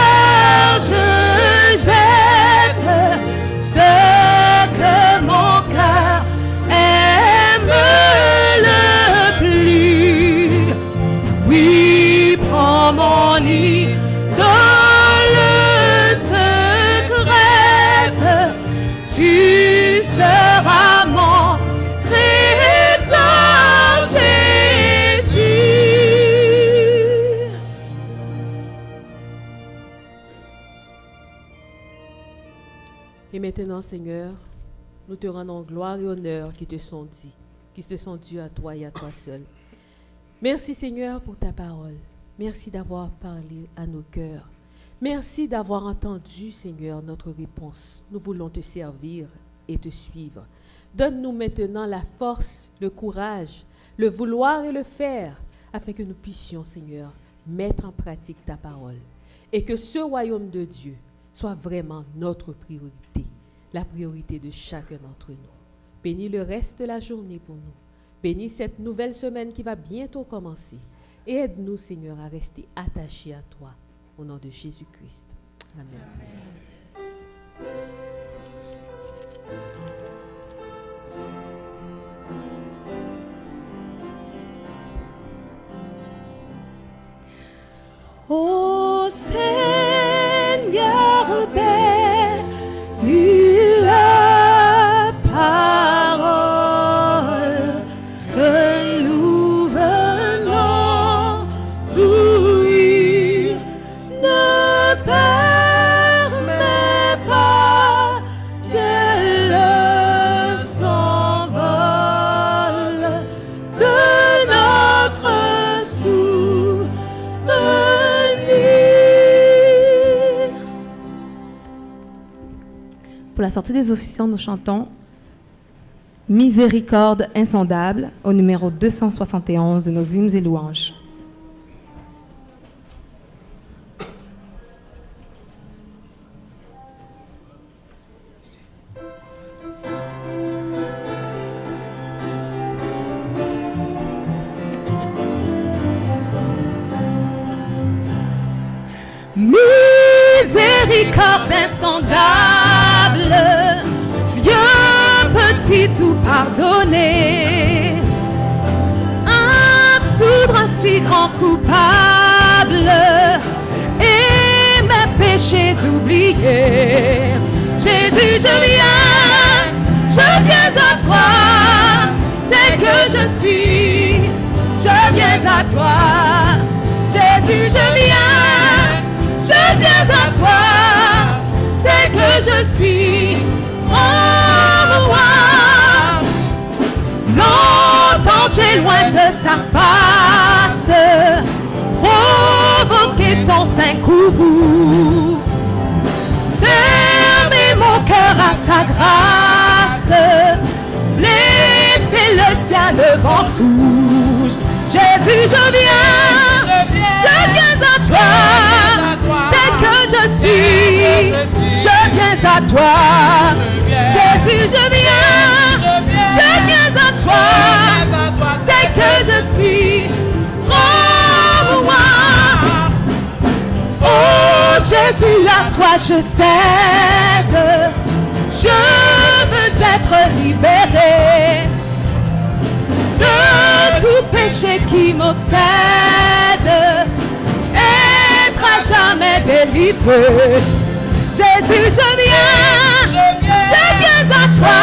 S3: je jette ce que mon cœur aime le plus. Oui, prends mon idole secrète, tu seras mon trésor, Jésus.
S4: Et maintenant, Seigneur, nous te rendons gloire et honneur qui te sont dus à toi et à toi seul. Merci, Seigneur, pour ta parole. Merci d'avoir parlé à nos cœurs. Merci d'avoir entendu, Seigneur, notre réponse. Nous voulons te servir et te suivre. Donne-nous maintenant la force, le courage, le vouloir et le faire, afin que nous puissions, Seigneur, mettre en pratique ta parole. Et que ce royaume de Dieu soit vraiment notre priorité, la priorité de chacun d'entre nous. Bénis le reste de la journée pour nous. Bénis cette nouvelle semaine qui va bientôt commencer. Et aide-nous, Seigneur, à rester attachés à toi. Au nom de Jésus-Christ. Amen.
S3: Ô Seigneur, bénis la parole que nous venons d'ouïr. Ne permets pas qu'elle s'envole de notre souvenir.
S6: Pour la sortie des officiants, nous chantons Miséricorde insondable au numéro 271 de nos hymnes et louanges.
S3: Miséricorde insondable, Dieu peut-il tout pardonner, absoudre un si grand coupable et mes péchés oubliés. Jésus, je viens à toi, tel que je suis, je viens à toi. Jésus, je viens à toi, tel que je suis. Oh, roi, longtemps j'ai loin de sa face provoqué son saint courroux, fermer mon cœur à sa grâce, laisser le ciel devant tout. Jésus, je viens à toi, tel que je suis, je viens à toi. Jésus, je viens à toi, tel que je suis. Oh, roi. Oh, Jésus, à toi je cède, je veux être libéré de tout péché qui m'obsède, être à jamais délivré. Jésus, je viens à toi,